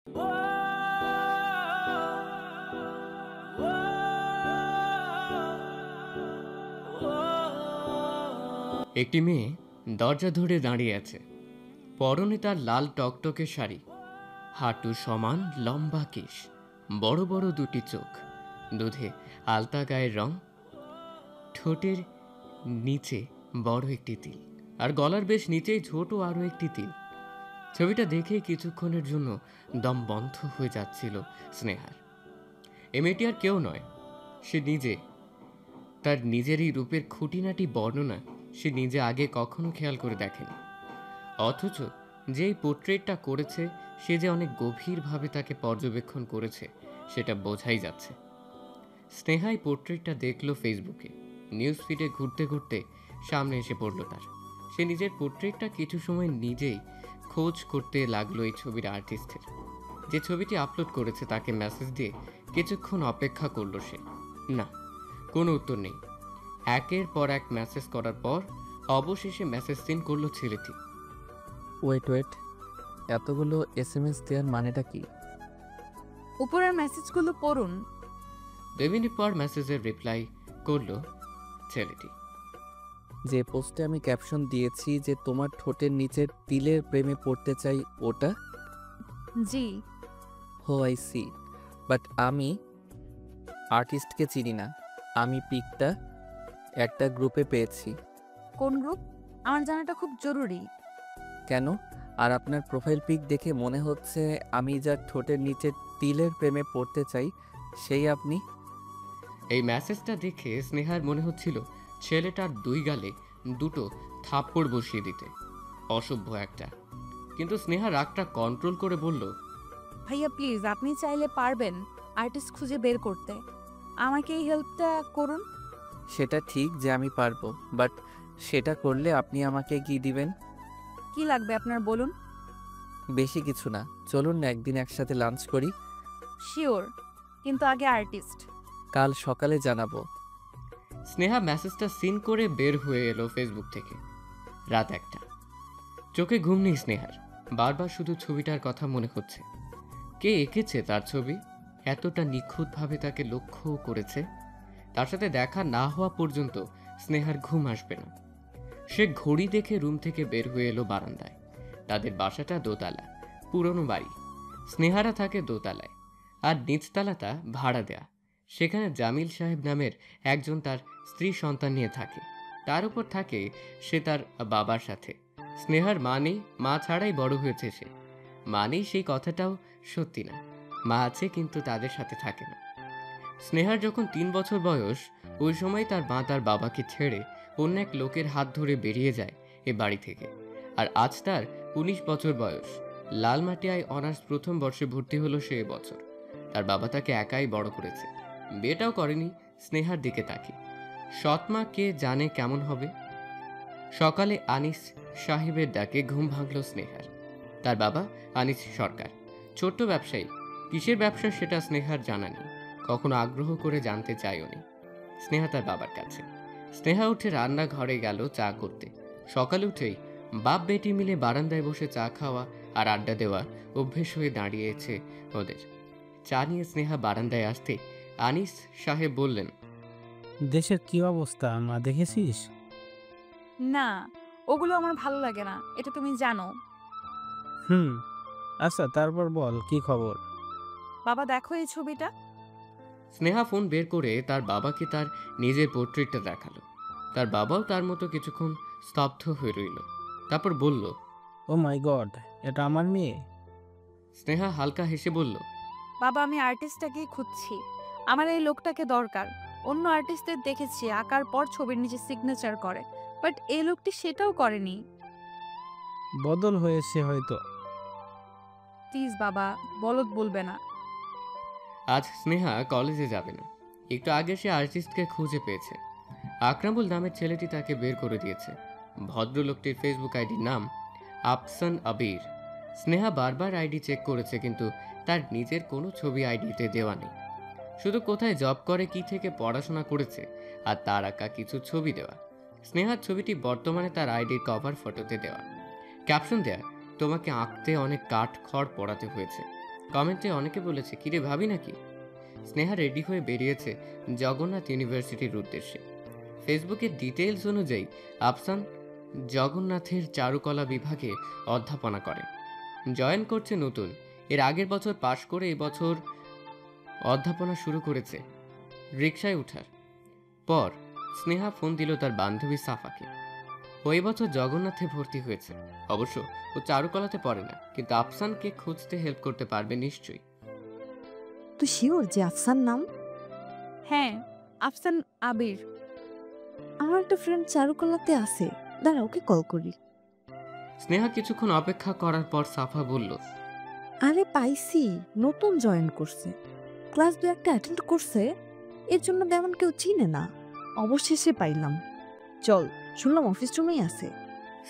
একটি মেয়ে দরজা ধরে দাঁড়িয়ে আছে। পরনে তার লাল টকটকে শাড়ি, হাঁটু সমান লম্বা কেশ, বড় বড় দুটি চোখ, দুধে আলতা গায়ের রং, ঠোঁটের নিচে বড় একটি তিল, আর গলার বেশ নিচেই ছোট আরও একটি তিল। ছবিটা দেখে কিছুক্ষণের জন্য দম বন্ধ হয়ে যাচ্ছিল স্নেহার। এ মেয়েটি আর কেউ নয়, সে নিজে। তার নিজেরই রূপের খুঁটিনাটি বর্ণনা সে নিজে আগে কখনো খেয়াল করে দেখেনি, অথচ যেই পোর্ট্রেটটা করেছে সে যে অনেক গভীরভাবে তাকে পর্যবেক্ষণ করেছে সেটা বোঝাই যাচ্ছে। স্নেহাই পোর্ট্রেটটা দেখলো ফেসবুকে, নিউজ ফিডে ঘুরতে ঘুরতে সামনে এসে পড়লো তার। সে নিজের পোর্ট্রেটটা কিছু সময় নিজেই খোঁজ করতে লাগলো এই ছবির আর্টিস্টের। যে ছবিটি আপলোড করেছে তাকে মেসেজ দিয়ে কিছুক্ষণ অপেক্ষা করলো সে। না, কোনো উত্তর নেই। একের পর এক মেসেজ করার পর অবশেষে মেসেজ সিন করলো ছেলেটি। ওয়েট, এতগুলো SMS দেওয়ার মানেটা কি? উপরের মেসেজগুলো পড়ুন। 2 মিনিট পর মেসেজের রিপ্লাই করলো ছেলেটি। যে পোস্টে আমি ক্যাপশন দিয়েছি যে তোমার ঠোঁটের নিচের তিলের প্রেমে পড়তে চাই, ওটা? জি। হো আই সি, বাট আমি আর্টিস্টকে চিনি না। আমি পিকটা একটা গ্রুপে পেয়েছি। কোন গ্রুপ? আমার জানাটা খুব জরুরি। কেন? আর আপনার প্রোফাইল পিক দেখে মনে হচ্ছে আমি যার ঠোঁটের নিচের তিলের প্রেমে পড়তে চাই সেই আপনি। এই মেসেজটা দেখে স্নেহার মনে হচ্ছিল ছেলেটার 2 গালে দুটো থাপ্পড় বসিয়ে দিতে। অসভ্য একটা। কিন্তু স্নেহা রাগটা কন্ট্রোল করে বলল, ভাইয়া প্লিজ, আপনি চাইলে পারবেন আর্টিস্ট খুঁজে বের করতে। আমাকে এই হেল্পটা করুন। সেটা ঠিক যে আমি পারবো, বাট সেটা করলে আপনি আমাকে কি দিবেন? কি লাগবে আপনার বলুন। বেশি কিছু না, চলুন না একদিন একসাথে লাঞ্চ করি। শিওর, কিন্তু আগে আর্টিস্ট। কাল সকালে জানাবো। স্নেহা মেসেজটা সিন করে বের হয়ে এলো ফেসবুক থেকে। রাত 1টা। চোখে ঘুম নেই স্নেহার, বারবার শুধু ছবিটার কথা মনে হচ্ছে। কে এঁকেছে তার ছবি? এতটা নিখুঁতভাবে তাকে লক্ষ্য করেছে। তার সাথে দেখা না হওয়া পর্যন্ত স্নেহার ঘুম আসবে না। সে ঘড়ি দেখে রুম থেকে বের হয়ে এলো বারান্দায়। তাদের বাসাটা দোতলা, পুরনো বাড়ি। স্নেহারা থাকে দোতলায়, আর নিচতলাটা ভাড়া দেয়া। সেখানে জামিল সাহেব নামের একজন তার স্ত্রী সন্তান নিয়ে থাকে। তার উপর থাকে সে তার বাবার সাথে। স্নেহার মা নেই, মা ছাড়াই বড় হয়েছে সে। মা নেই সেই কথাটাও সত্যি না, মা আছে কিন্তু তাদের সাথে থাকে না। স্নেহার যখন 3 বছর বয়স, ওই সময় তার মা তার বাবাকে ছেড়ে অন্য এক লোকের হাত ধরে বেরিয়ে যায় এ বাড়ি থেকে। আর আজ তার 19 বছর বয়স। লালমাটিয়ায় অনার্স প্রথম বর্ষে ভর্তি হলো সে বছর। তার বাবা তাকে একাই বড় করেছে, বিয়েটাও করেনি। স্নেহার দিকে তাকিয়ে সৎমা কে জানে কেমন হবে। সকালে আনিস সাহেবের ডাকে ঘুম ভাঙল স্নেহার। তার বাবা আনিস সরকার, ছোট্ট ব্যবসায়ী। কিসের ব্যবসা সেটা স্নেহার জানা নেই, কখনো আগ্রহ করে জানতে চাইও নি স্নেহা তার বাবার কাছে। স্নেহা উঠে রান্নাঘরে গেল চা করতে। সকালে উঠেই বাপ বেটি মিলে বারান্দায় বসে চা খাওয়া আর আড্ডা দেওয়া অভ্যেস হয়ে দাঁড়িয়েছে ওদের। চা নিয়ে স্নেহা বারান্দায় আসতে আনিস সাহেব বললেন, দেশের কি অবস্থা মা, দেখেছিস? না, ওগুলো আমার ভালো লাগে না, এটা তুমি জানো। আচ্ছা, তারপর বল কি খবর? বাবা দেখো এই ছবিটা। স্নেহা ফোন বের করে তার বাবাকে তার নিজের পোর্ট্রেটটা দেখালো। তার বাবাও তার মতো কিছুক্ষণ স্তব্ধ হয়ে রইল, তারপর বলল, ও মাই গড, এটা আমার মেয়ে? স্নেহা হালকা হেসে বলল, বাবা আমি আর্টিস্টটাকেই খুঁজছি, আমার এই লোকটাকে দরকার। অন্য আর্টিস্টদের দেখেছি আঁকার পর ছবির নিচে সিগনেচার করে, বাট এই লোকটি সেটাও করেনি। বদল হয়েছে হয়তো। প্লিজ বাবা, বলদ বলবে না। আজ স্নেহা কলেজে যাবে না। একটু আগে সে আর্টিস্টকে খুঁজে পেয়েছে। আকরামুল নামের ছেলেটি তাকে বের করে দিয়েছে। ভদ্রলোকটির ফেসবুক আইডির নাম আফসান আবির। স্নেহা বারবার আইডি চেক করেছে, কিন্তু তার নিজের কোনো ছবি আইডিতে দেওয়া নেই। শুধু কোথায় জব করে, কি থেকে পড়াশোনা করেছে আর তার আঁকা কিছু ছবি দেওয়া। স্নেহার ছবিটি বর্তমানে তার আইডির কভার ফটোতে দেওয়া। ক্যাপশন দেয়া, তোমাকে আঁকতে অনেক কাঠ খড় পড়াতে হয়েছে, কমেন্টে অনেকে বলেছে, কিরে ভাবি নাকি? স্নেহা রেডি হয়ে বেরিয়েছে জগন্নাথ ইউনিভার্সিটির উদ্দেশ্যে। ফেসবুকের ডিটেইলস অনুযায়ী আফসান জগন্নাথের চারুকলা বিভাগে অধ্যাপনা করে, জয়েন করছে নতুন। এর আগের বছর পাশ করে এবছর অধ্যাপনা শুরু করেছে। রিকশায় ওঠার পর স্নেহা ফোন দিল তার বান্ধবী সাফাকে। ওই বছর জগন্নাথে ভর্তি হয়েছে। অবশ্য ও চারুকলাতে পড়ে না, কিন্তু আফসানকে খুঁজতে হেল্প করতে পারবে নিশ্চয়ই। তুই শিওর যে আফসান নাম? হ্যাঁ, আফসান আবির। আমার একটা ফ্রেন্ড চারুকলাতে আছে, দাঁড়া ওকে কল করি। স্নেহা কিছুক্ষণ অপেক্ষা করার পর সাফা বলল, আরে পাইছি, নতুন জয়েন করছে, ক্লাস 2 একটা অ্যাটেন্ড করছে, এর জন্য তেমন কেউ চিনে না, অবশেষে পাইলাম। চল, শুনলাম অফিস রুমেই আছে।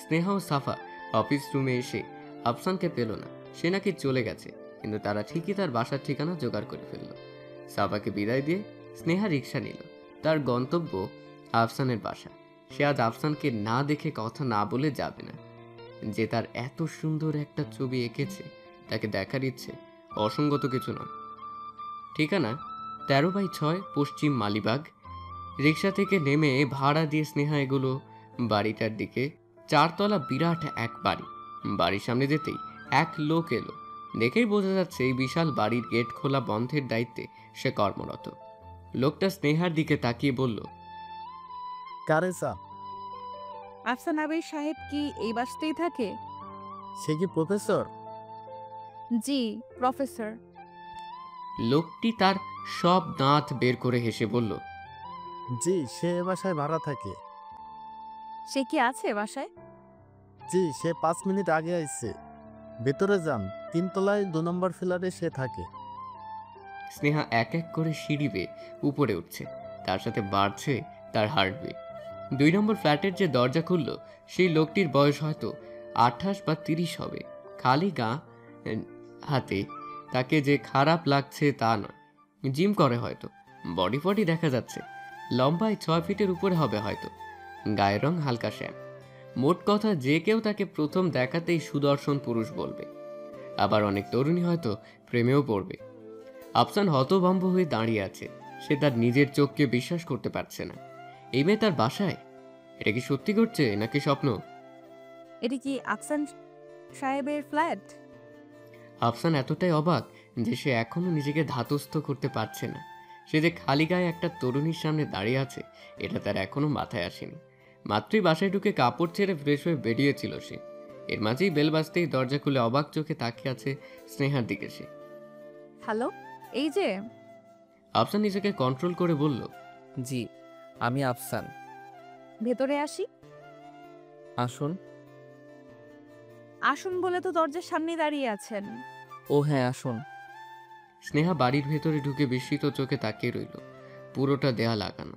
স্নেহা ও সাফা অফিস রুমে এসে আফসানকে পেল না। সে নাকি চলে গেছে, কিন্তু তারা ঠিকই তার বাসার ঠিকানা জোগাড় করে ফেলল। সাফাকে বিদায় দিয়ে স্নেহা রিক্সা নিল। তার গন্তব্য আফসানের বাসা। সে আজ আফসানকে না দেখে কথা না বলে যাবে না। যে তার এত সুন্দর একটা ছবি এঁকেছে, তাকে দেখার ইচ্ছে অসঙ্গত কিছু নয়। ঠিকানা 13/6 পশ্চিম মালিবাগ। রিক্সা থেকে নেমে ভাড়া দিয়ে স্নেহা এগুলো বাড়িটার দিকে। 4 তলা বিরাট এক বাড়ি। বাড়ির সামনে যেতেই এক লোক এলো। দেখেই বোঝা যাচ্ছে এই বিশাল বাড়ির গেট খোলা বন্ধের দায়িত্বে সে কর্মরত। লোকটা স্নেহার দিকে তাকিয়ে বলল, কারেসা, আফসান আবির সাহেব কি এই বাসতেই থাকে? সে কি প্রফেসর? জি, প্রফেসর। লোকটি তার সব দাঁত বের করে হেসে বলল, জি, সে এ বাসায় ভাড়া থাকে। সে কি আছে বাসায়? জি, সে 5 মিনিট আগে আইছে। ভেতরে যান, 3 তলায় 2 নম্বর ফ্ল্যাটে সে থাকে। স্নেহা এক এক করে সিঁড়ি বেয়ে উপরে উঠছে। তার সাথে বাড়ছে তার হার্টবিট। 2 নম্বর ফ্ল্যাটের যে দরজা খুলল, সেই লোকটির বয়স হয়তো 28 বা 30 হবে। খালি গা হাতে। তাকে যে খারাপ লাগছে তা নয়, জিম করে হয়তো। বডি ফডি দেখা যাচ্ছে। লম্বায় 6 ফিটের উপরে হবে হয়তো। গায়ের রং হালকা শ্যাম। মোট কথা, যে কেউ তাকে প্রথম দেখাতেই সুদর্শন পুরুষ বলবে। আবার অনেক তরুণী হয়তো প্রেমেও পড়বে। আফসান হতভম্ব হয়ে দাঁড়িয়ে আছে। সে তার নিজের চোখকে বিশ্বাস করতে পারছে না। এই মেয়ে তার বাসায়? এটা কি সত্যি করছে নাকি স্বপ্ন? এটি কি আফসান সাহেবের ফ্ল্যাট? আফসান এতটাই অবাক যে সে এখনো নিজেকে ধাতস্থ করতে পারছে না। সে যে খালি গায়ে একটা তরুণীর সামনে দাঁড়িয়ে আছে, এটা তার এখনো মাথায় আসেনি। মাত্রই বাসায় ঢুকে কাপড় ছেড়ে ফ্রেশ হয়ে বেরিয়েছিল সে। এর মাঝেই বেল বাজতেই দরজা খুলে অবাক চোখে তাকিয়ে আছে স্নেহার দিকে সে। হ্যালো, এই যে। আফসান নিজেকে কন্ট্রোল করে বলল, জি, আমি আফসান। ভেতরে আসি? আসুন। আসুন বলে তো দরজার সামনে দাঁড়িয়ে আছেন। ও হ্যাঁ, আসুন। স্নেহা বাড়ির ভেতরে ঢুকে বিস্মিত চোখে তাকিয়ে রইল। পুরোটা দেয়া লাগানো,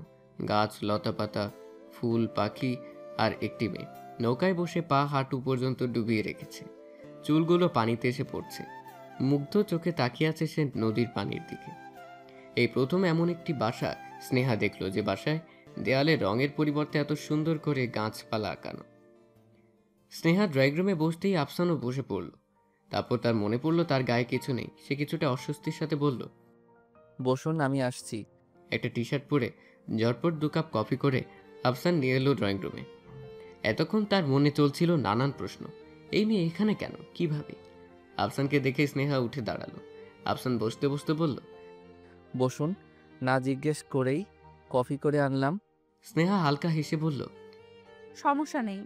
গাছ, লতাপাতা, ফুল, পাখি আর একটি মেয়ে নৌকায় বসে পা হাঁটু পর্যন্ত ডুবিয়ে রেখেছে। চুলগুলো পানিতে এসে পড়ছে। মুগ্ধ চোখে তাকিয়ে আছে সে নদীর পানির দিকে। এই প্রথম এমন একটি বাসা স্নেহা দেখল, যে বাসায় দেয়ালে রঙের পরিবর্তে এত সুন্দর করে গাছপালা আঁকানো। স্নেহা ড্রয়িং রুমে বসতেই আফসানও বসে পড়ল। তারপর তার মনে পড়ল তার গায়ে কিছু নেই। সে কিছুটা অস্বস্তির সাথে বলল, বসুন, আমি আসছি। একটা টি শার্ট পরে ঝটপট 2 কাপ কফি করে আফসান নিয়ে এলো ড্রয়িং রুমে। এতক্ষণ তার মনে চলছিল নানান প্রশ্ন। এই মেয়ে এখানে কেন, কিভাবে? আফসানকে দেখে স্নেহা উঠে দাঁড়ালো। আফসান বসতে বসতে বলল, বসুন। না জিজ্ঞেস করেই কফি করে আনলাম। স্নেহা হালকা হেসে বলল। সমস্যা নেই।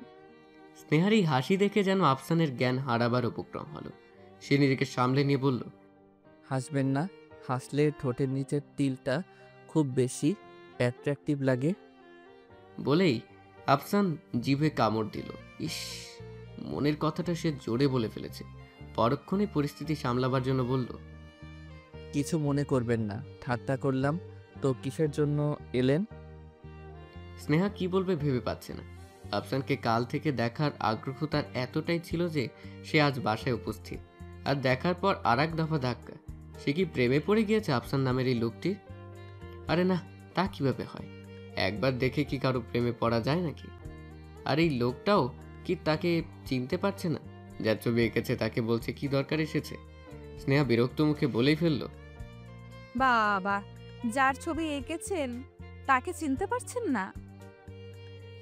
স্নেহার এই হাসি দেখে যেন আফসানের জ্ঞান হারাবার উপক্রম হলো। সে নিজেকে সামলে নিয়ে বলল, হাসবেন না, হাসলে ঠোঁটের নিচের তিলটা খুব বেশি অ্যাট্রাকটিভ লাগে। বলেই আফসান জিভে কামড় দিল। ইস, মনের কথাটা সে জোরে বলে ফেলেছে। পরক্ষণে পরিস্থিতি সামলাবার জন্য বলল, কিছু মনে করবেন না, ঠাট্টা করলাম। তো কিসের জন্য এলেন? স্নেহা কি বলবে ভেবে পাচ্ছে না। আফসানকে কাল থেকে দেখার আগ্রহ তার এতটাই ছিল যে সে আজ বাসায় উপস্থিত। আর দেখার পর আর এক দফা ধাক্কা। সে কি প্রেমে পড়ে গিয়েছে আফসান নামের এই লোকটির? আরে না, তা কিভাবে হয়? একবার দেখে কি কারো প্রেমে পড়া যায় নাকি? আর এই লোকটাও কি তাকে চিনতে পারছে না? যার ছবি এঁকেছে তাকে বলছে কি দরকার এসেছে? স্নেহা বিরক্ত মুখে বলেই ফেলল, বাবা, যার ছবি এঁকেছেন তাকে চিনতে পারছেন না?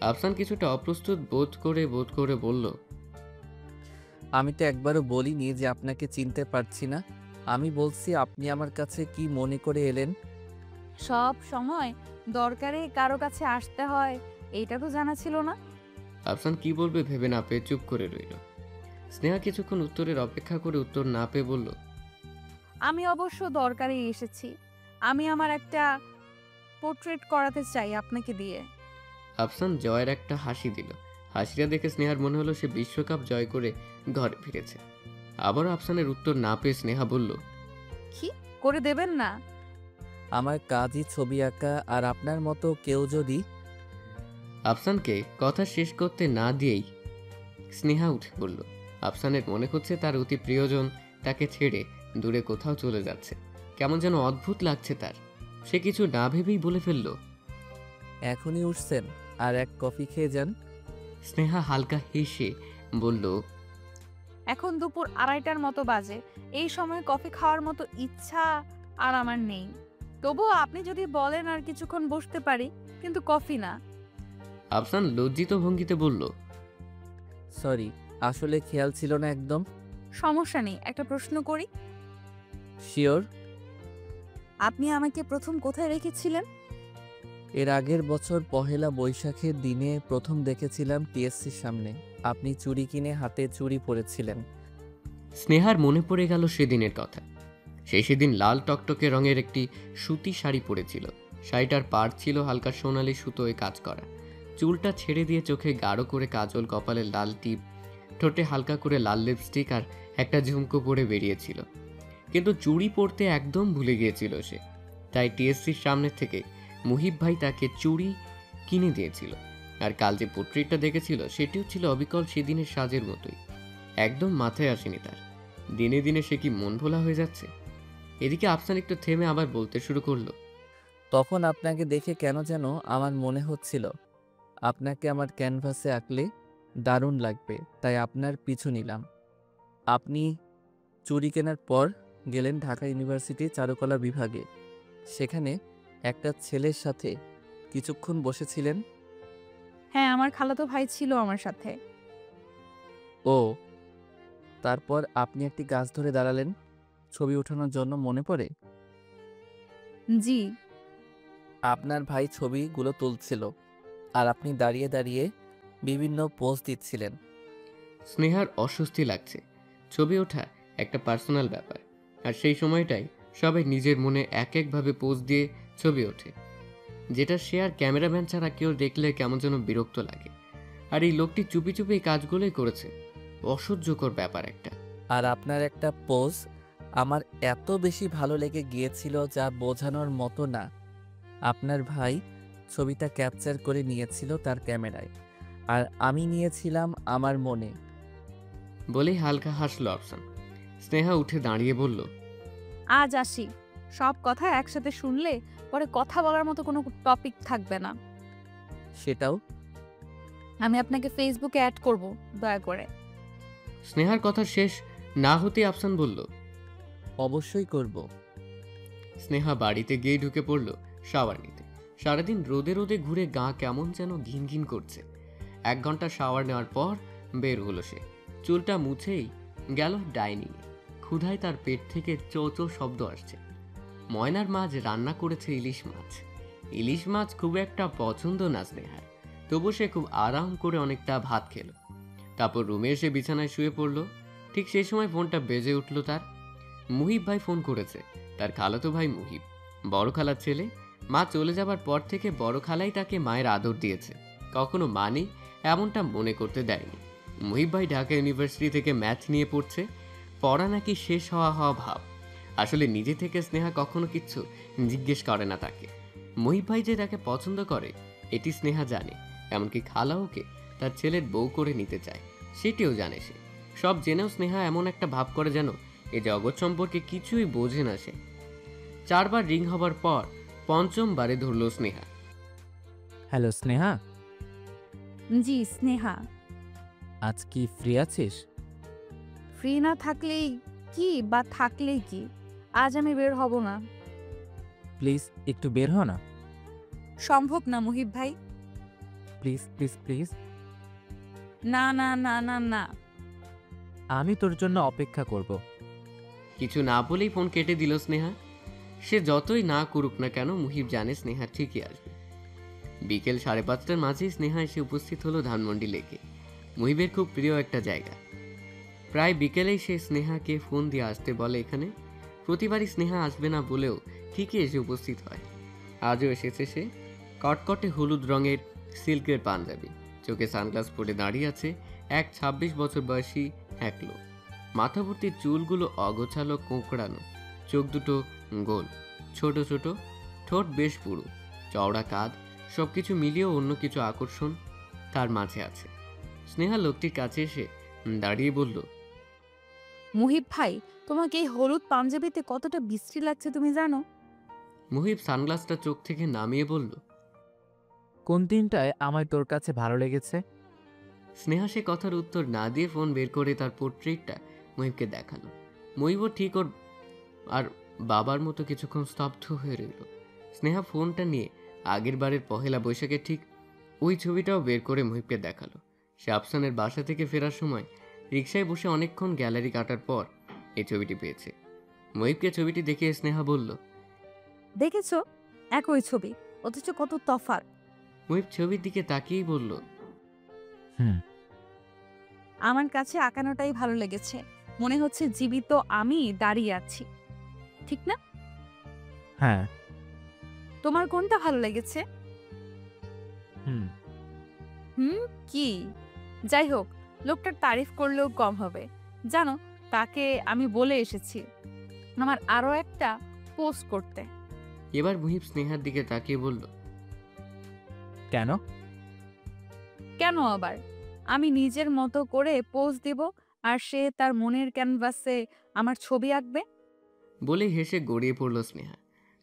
আফসান কিছুটা অপ্রস্তুত বোধ করে বলল, আমি তো একবারও বলিনি যে আপনাকে চিনতে পারছি না। আমি বলছি আপনি আমার কাছে কি মনে করে এলেন। সব সময় দরকারে কারো কাছে আসতে হয়, এইটা তো জানা ছিল না। আফসান কি বলবে ভেবে না পেয়ে চুপ করে রইল। স্নেহা কিছুক্ষণ উত্তরের অপেক্ষা করে উত্তর না পেয়ে বলল, আমি অবশ্য দরকারেই এসেছি। আমি আমার একটা পোর্ট্রেট করাতে চাই আপনাকে দিয়ে। আফসান জয়ের একটা হাসি দিল। হাসিটা দেখে স্নেহার মনে হলো সে বিশ্বকাপ জয় করে ঘরে ফিরেছে। আবারও আফসানের উত্তর না পেয়ে স্নেহা বলল, কি করে দেবেন না? আমার কাজই ছবি আঁকা, আর আপনার মতো কেউ যদি আফসানকে কথা শেষ করতে না দিয়েই স্নেহা উঠে বলল। আফসানের মনে হচ্ছে তার অতি প্রিয়জন তাকে ছেড়ে দূরে কোথাও চলে যাচ্ছে। কেমন যেন অদ্ভুত লাগছে তার। সে কিছু না ভেবেই বলে ফেলল, এখনই উঠছেন, আর এক কফি খেয়ে যান। স্নেহা হালকা হেসে বলল, এখন দুপুর 2:30টার মতো বাজে, এই সময় কফি খাওয়ার মতো ইচ্ছা আর আমার নেই। তবুও আপনি যদি বলেন আর কিছুক্ষণ বসতে পারি, কিন্তু কফি না। আফসান লজ্জিত ভঙ্গিতে বলল, সরি, আসলে খেয়াল ছিল না একদম। সমস্যা নেই, একটা প্রশ্ন করি। শিওর। আপনি আমাকে প্রথম কোথায় রেখেছিলেন? এর আগের বছর পহেলা বৈশাখের দিনে প্রথম দেখেছিলাম টিএসসির সামনে। আপনি চুড়ি কিনে হাতে চুড়ি পরেছিলেন। স্নেহার মনে পড়ে গেল সেদিনের কথা। সে সেদিন লাল টকটকে রঙের একটি সুতি শাড়ি পরেছিল। শাড়িটার পাড় ছিল হালকা সোনালি সুতোয় কাজ করা। চুলটা ছেড়ে দিয়ে চোখে গাঢ় করে কাজল, কপালে লাল টিপ, ঠোঁটে হালকা করে লাল লিপস্টিক আর একটা ঝুমকো পরে বেরিয়েছিল। কিন্তু চুড়ি পরতে একদম ভুলে গিয়েছিল সে। তাই টিএসসির সামনে থেকে মুহিব ভাই তাকে চুড়ি কিনে দিয়েছিল। আর কাল যে পোর্ট্রেটটা দেখেছিল সেটিও ছিল অবিকল সেদিনের সাজের মতোই। একদম মাথায় আসেনি তার। দিনে দিনে সে কি মন ভোলা হয়ে যাচ্ছে। এদিকে আফসান একটু থেমে আবার বলতে শুরু করলো, তখন আপনাকে দেখে কেন যেন আমার মনে হচ্ছিল আপনাকে আমার ক্যানভাসে আঁকলে দারুণ লাগবে, তাই আপনার পিছু নিলাম। আপনি চুড়ি কেনার পর গেলেন ঢাকা ইউনিভার্সিটির চারুকলা বিভাগে। সেখানে একটা ছেলের সাথে কিছুক্ষণ বসেছিলেন। হ্যাঁ, আমার খালাতো ভাই ছিল আমার সাথে। ও, তারপর আপনি একটি গাছ ধরে দাঁড়ালেন ছবি ওঠানোর জন্য, মনে পড়ে? জি। আপনার ভাই ছবিগুলো তুলছিল, আর আপনি দাঁড়িয়ে দাঁড়িয়ে বিভিন্ন পোজ দিচ্ছিলেন। স্নেহার অস্বস্তি লাগছে। ছবি ওঠা একটা পার্সোনাল ব্যাপার, আর সেই সময়টাই সবাই নিজের মনে এক একভাবে পোজ দিয়ে ছবি ওঠে, যেটা সে আর ক্যামেরাম্যান ছাড়া কেউ দেখলে কেমন যেন বিরক্ত লাগে। আর এই লোকটি চুপি চুপি এই কাজগুলোই করেছে। অসহ্যকর ব্যাপার একটা। আর আপনার একটা পোজ আমার এত বেশি ভালো লেগে গিয়েছিল যা বোঝানোর মতো না। আপনার ভাই ছবিটা ক্যাপচার করে নিয়েছিল তার ক্যামেরায়, আর আমি নিয়েছিলাম আমার মনে। বলেই হালকা হাসলো আফসান। স্নেহা উঠে দাঁড়িয়ে বলল, আজ আসি। সব কথা একসাথে শুনলে পরে কথা বলার মতো কোনো টপিক থাকবে না। সেটাও। আমি আপনাকে ফেসবুকে অ্যাড করব, দয়া করে। স্নেহার কথা শেষ না হতে আফসান বলল, অবশ্যই করব। স্নেহা বাড়িতে গিয়ে ঢুকে পড়ল শাওয়ার নিতে। সারাদিন রোদে রোদে ঘুরে গা কেমন যেন ঘিন ঘিন করছে। 1 ঘন্টা শাওয়ার নেওয়ার পর বের হলো সে। চুলটা মুছেই গেল ডাইনিংয়ে। ক্ষুধায় তার পেট থেকে চো চো শব্দ আসছে। ময়নার মাছ রান্না করেছে ইলিশ মাছ। ইলিশ মাছ খুব একটা পছন্দ না স্নেহার, তবু সে খুব আরাম করে অনেকটা ভাত খেলো। তারপর রুমে এসে বিছানায় শুয়ে পড়ল। ঠিক সেই সময় ফোনটা বেজে উঠল তার। মুহিব ভাই ফোন করেছে। তার খালাতো ভাই মুহিব, বড় খালার ছেলে। মা চলে যাবার পর থেকে বড় খালাই তাকে মায়ের আদর দিয়েছে, কখনো মানি এমনটা মনে করতে দেয়নি। মুহিব ভাই ঢাকা ইউনিভার্সিটি থেকে ম্যাথ নিয়ে পড়ছে। পড়া নাকি শেষ হওয়া হওয়া ভাব। আসলে নিজে থেকে স্নেহা কখনো কিচ্ছু জিজ্ঞেস করে না তাকে। মুহিব ভাই যে তাকে পছন্দ করে এটি স্নেহা জানে। এমনকি খালা ওকে তার ছেলের বউ করে নিতে চায় সেটিও জানে সে। সব জেনেও স্নেহা এমন একটা ভাব করে যেন এ জগৎ সম্পর্কে কিছুই বোঝে না সে। 4 বার রিং হবার পর 5ম বারে ধরল স্নেহা। হ্যালো স্নেহা, জি স্নেহা। আজ কি ফ্রি আছিস? ফ্রি না থাকলেই কি বা থাকলেই কি, আজ আমি বের হব না। প্লিজ একটু বের হ না। সম্ভব না মুহিব ভাই। Please please please. না না না না না। আমি তোর জন্য অপেক্ষা করব। কিছু না বলেই ফোন কেটে দিল স্নেহা। সে যতই না করুক না কেন মুহিব জানে স্নেহা ঠিকই আসবে। বিকেল 5:30টার মাঝেই স্নেহা এসে উপস্থিত হলো ধানমন্ডি লেকে। মুহিবের খুব প্রিয় একটা জায়গা। প্রায় বিকেলেই সে স্নেহাকে ফোন দিয়ে আসতে বলে এখানে। প্রতিবারই স্নেহা আসবে না বলেও ঠিকই এসে উপস্থিত হয়। আজও এসেছে সে। কটকটে হলুদ রঙের সিল্কের পাঞ্জাবি, চোখে সানগ্লাস পরে দাঁড়িয়ে আছে এক 26 বছর বয়সী এক লোক। মাথা ভর্তি চুলগুলো অগোছালো কোঁকড়ানো, চোখ দুটো গোল, ছোট ছোট, ঠোঁট বেশ পুরু, চওড়া কাঁধ, সবকিছু মিলিয়েও অন্য কিছু আকর্ষণ তার মাঝে আছে। স্নেহা লোকটির কাছে এসে দাঁড়িয়ে বলল, মুহিব ভাই, তোমাকে এই হলুদ পাঞ্জাবিতে কতটা বিশ্রী লাগছে তুমি জানো? মুহিব সানগ্লাসটা চোখ থেকে নামিয়ে বলল, কোন দিনটায় আমায় তোর কাছে ভালো লেগেছে? স্নেহা সে কথার উত্তর না দিয়ে ফোন বের করে তার পোর্ট্রেটটা মুহিবকে দেখালো। মুহিবও ঠিক ওর আর বাবার মতো কিছুক্ষণ স্তব্ধ হয়ে রইল। স্নেহা ফোনটা নিয়ে আগের বারের পহেলা বৈশাখে ঠিক ওই ছবিটাও বের করে মুহিবকে দেখালো। সে আফসানের বাসা থেকে ফেরার সময় রিকশায় বসে অনেকক্ষণ গ্যালারি কাটার পর এই ছবিটি পেয়েছে। মুহিবকে ছবিটি দেখে স্নেহা বলল, দেখেছো, একই ছবি, অথচ কত তফাৎ। মুহিব ছবির দিকে তাকিয়েই বলল, হুম। আমার কাছে আঁকানোটাই ভালো লেগেছে, মনে হচ্ছে জীবিত আমি দাঁড়িয়ে আছি, ঠিক না? হ্যাঁ। তোমার কোনটা ভালো লেগেছে? হুম। হুম, কি? যাই হোক, লোকটার তারিফ করলেও কম হবে। জানো, তাকে আমি বলে এসেছি আমার আরো একটা পোস্ট করতে। এবার মুহিব স্নেহার দিকে তাকিয়ে বলল, কেন? কেন আবার? আমি নিজের মতো করে পোস্ট দিব, আর সে তার মনের ক্যানভাসে আমার ছবি আঁকবে। বলেই হেসে গড়িয়ে পড়ল স্নেহা।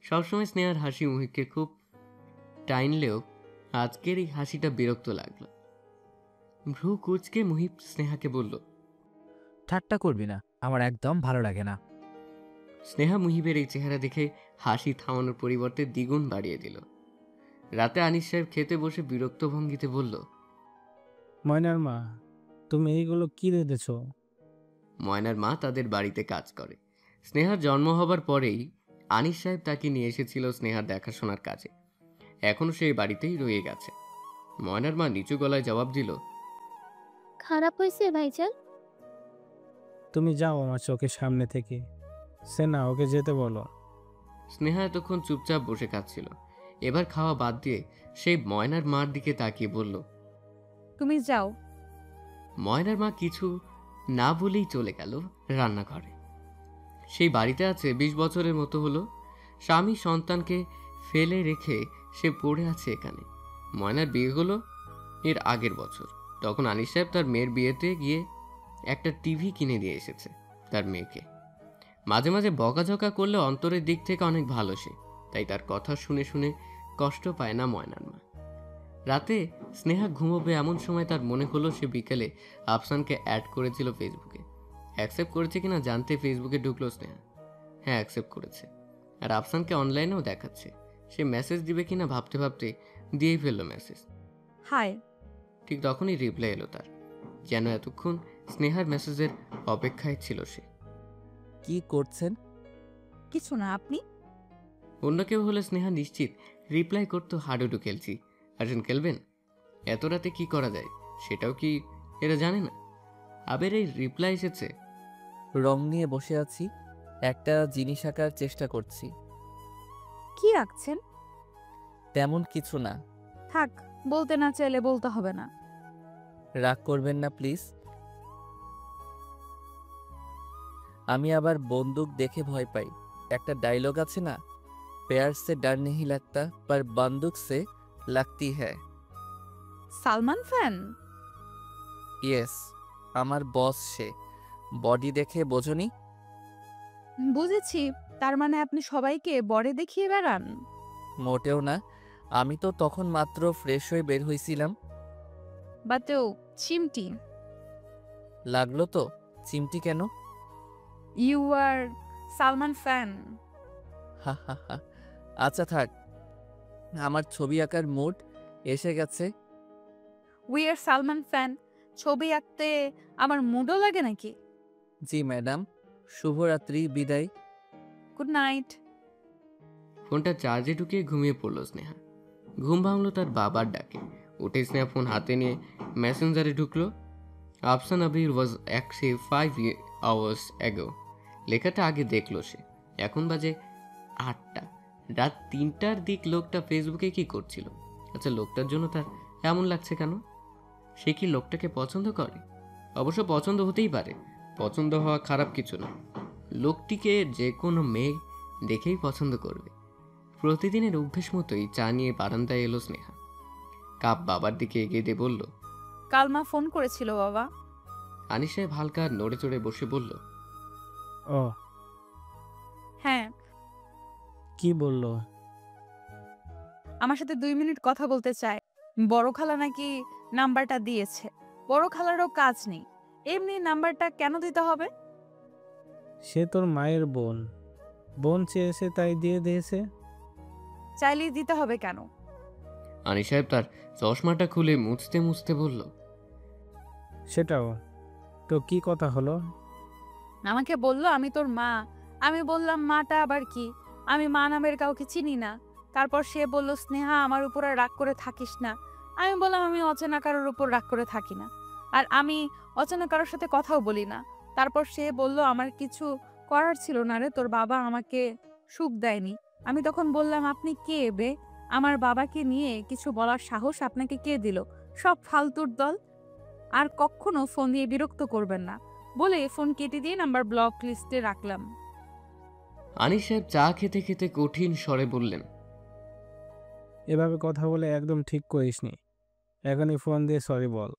সবসময় স্নেহার হাসি মুহিবকে খুব টাইনলেও আজকের এই হাসিটা বিরক্ত লাগলো। ভ্রু কুচকে মুহিব স্নেহাকে বলল, ঠাট্টা করবি না, আমার একদম ভালো লাগে না। স্নেহা মুহিবের এই চেহারা দেখে হাসি থামানোর পরিবর্তে দ্বিগুণ বাড়িয়ে দিল। রাতে আনিস সাহেব খেতে বসে বিরক্ত ভঙ্গিতে বলল, ময়নার মা, তুমি এইগুলো কি রেঁধেছ? ময়নার মা তাদের বাড়িতে কাজ করে। স্নেহার জন্ম হবার পরেই আনিস সাহেব তাকে নিয়ে এসেছিল স্নেহার দেখাশোনার কাজে। এখনও সেই বাড়িতেই রয়ে গেছে। ময়নার মা নিচু গলায় জবাব দিল, খারাপ হয়েছে ভাইজান? তুমি যাও আমার চোখের সামনে থেকে। সেনা, ওকে যেতে বলো। স্নেহা এতক্ষণ চুপচাপ বসে খাচ্ছিল। এবার খাওয়া বাদ দিয়ে সেই ময়নার মার দিকে তাকিয়ে বলল, তুমি যাও। ময়নার মা কিছু না বলেই চলে গেল রান্নাঘরে। সেই বাড়িতে আছে 20 বছরের মতো হলো। স্বামী সন্তানকে ফেলে রেখে সে পড়ে আছে এখানে। ময়নার বিয়ে হলো এর আগের বছর। তখন আনিস সাহেব তার মেয়ের বিয়েতে গিয়ে একটা টিভি কিনে দিয়ে এসেছে তার মেয়েকে। মাঝে মাঝে বকাঝকা করলে অন্তরের দিক থেকে অনেক ভালো সে, তাই তার কথা শুনে শুনে কষ্ট পায় না ময়নার মা। রাতে স্নেহা ঘুমোবে এমন সময় তার মনে হলো সে বিকেলে আফসানকে অ্যাড করেছিল ফেসবুকে। অ্যাকসেপ্ট করেছে কিনা জানতে ফেসবুকে ঢুকলো স্নেহা। হ্যাঁ, অ্যাকসেপ্ট করেছে। আর আফসানকে অনলাইনেও দেখাচ্ছে। সে মেসেজ দিবে কিনা ভাবতে ভাবতে দিয়েই ফেললো মেসেজ। হাই। ঠিক তখনই রিপ্লাই এলো তার। যেন এতক্ষণ স্নেহার মেসেজের অপেক্ষায় ছিল সে। কি করছেন? কিছু না, আপনি? অন্য কেউ হলে স্নেহা নিশ্চিত রিপ্লাই করতো, হাডুডু খেলছি, আসেন খেলবেন। এত রাতে কি করা যায় সেটাও কি এরা জানে না? আবের এই রিপ্লাই এসেছে। রং নিয়ে বসে আছি, একটা জিনিস আঁকার চেষ্টা করছি। কি আঁকছেন? তেমন কিছু না। থাক, বলতে না চাইলে বলতে হবে না। রাগ করবেন না প্লিজ। আমি আবার বন্দুক দেখে ভয় পাই। একটা ডায়লগ আছে না, प्यार से डर नहीं लगता पर बंदूक से लगती है। সালমান ফ্যান? ইয়েস, আমার বস সে। বডি দেখে বোঝনি? বুঝেছি, তার মানে আপনি সবাইকে বরে দেখিয়ে বেড়ান? মোটেও না, আমি তো তখন মাত্র ফ্রেশ হয়ে বের হইছিলাম। বাটেও চিমটি। লাগলো তো? চিমটি কেন? You are Salman fan. হা হা হা। আচ্ছা থাক, আমার ছবি আঁকার মুড এসে গেছে। We are Salman fan. ছবি আঁকতে আমার মুডও লাগে নাকি? জি ম্যাডাম, শুভরাত্রি, বিদায়। Good night. ফোনটা চার্জে ঢুকিয়ে ঘুমিয়ে পড়ল স্নেহা। ঘুম ভাঙলো তার বাবার ডাকে। উঠে স্নেহা ফোন হাতে নিয়ে মেসেঞ্জারে ঢুকলো। আফসান আবির ওয়াজ অ্যাক্টিভ 5 hours ago। লেখাটা আগে দেখলো সে। এখন বাজে 8টা। রাত 3টার দিক লোকটা ফেসবুকে কি করছিল? আচ্ছা, লোকটার জন্য তার এমন লাগছে কেন? সে কি লোকটাকে পছন্দ করে? অবশ্য পছন্দ হতেই পারে, পছন্দ হওয়া খারাপ কিছু না। লোকটিকে যে কোনো মেয়ে দেখেই পছন্দ করবে। প্রতিদিনের অভ্যেস মতোই চা নিয়ে বারান্দায় এলো স্নেহা। কাপ বাবার দিকে এগিয়ে দিয়ে বলল, কাল মা ফোন করেছিল বাবা। আনিস সাহেব হালকা নড়ে চড়ে বসে বলল, ও হ্যাঁ, কি বললো? আমার সাথে 2 মিনিট কথা বলতে চায়। বড় খালা নাকি নাম্বারটা দিয়েছে। বড় খালারও কাজ নেই, এমনি নাম্বারটা কেন দিতে হবে? সে তোর মায়ের বোন, বোন চেয়েছে তাই দিয়ে দিয়েছে। চাইলেই দিতে হবে কেন? আনিস সাহেব তার চশমাটা খুলে মুছতে মুছতে বলল, সেটাও তো কি কথা হলো? আমাকে বলল আমি তোর মা। আমি বললাম মাটা আবার কি? আমি মা নামের কাউকে চিনি না। তারপর সে বলল, স্নেহা আমার উপর আর রাগ করে থাকিস না। আমি বললাম আমি অচেনা কারোর উপর রাগ করে থাকি না, আর আমি অচেনা কারোর সাথে কথাও বলি না। তারপর সে বলল আমার কিছু করার ছিল না রে, তোর বাবা আমাকে সুখ দেয়নি। আমি তখন বললাম আপনি কে বে? আমার বাবাকে নিয়ে কিছু বলার সাহস আপনাকে কে দিল? সব ফালতুর দল। আর কখনো ফোন দিয়ে বিরক্ত করবেন না বলে ফোন কেটে দিয়ে নাম্বার ব্লক লিস্টে রাখলাম। আনিস সাহেব চা খেতে খেতে কঠিন স্বরে বললেন, এভাবে কথা বলে একদম ঠিক করিসনি। এখনই ফোন দিয়ে সরি বল।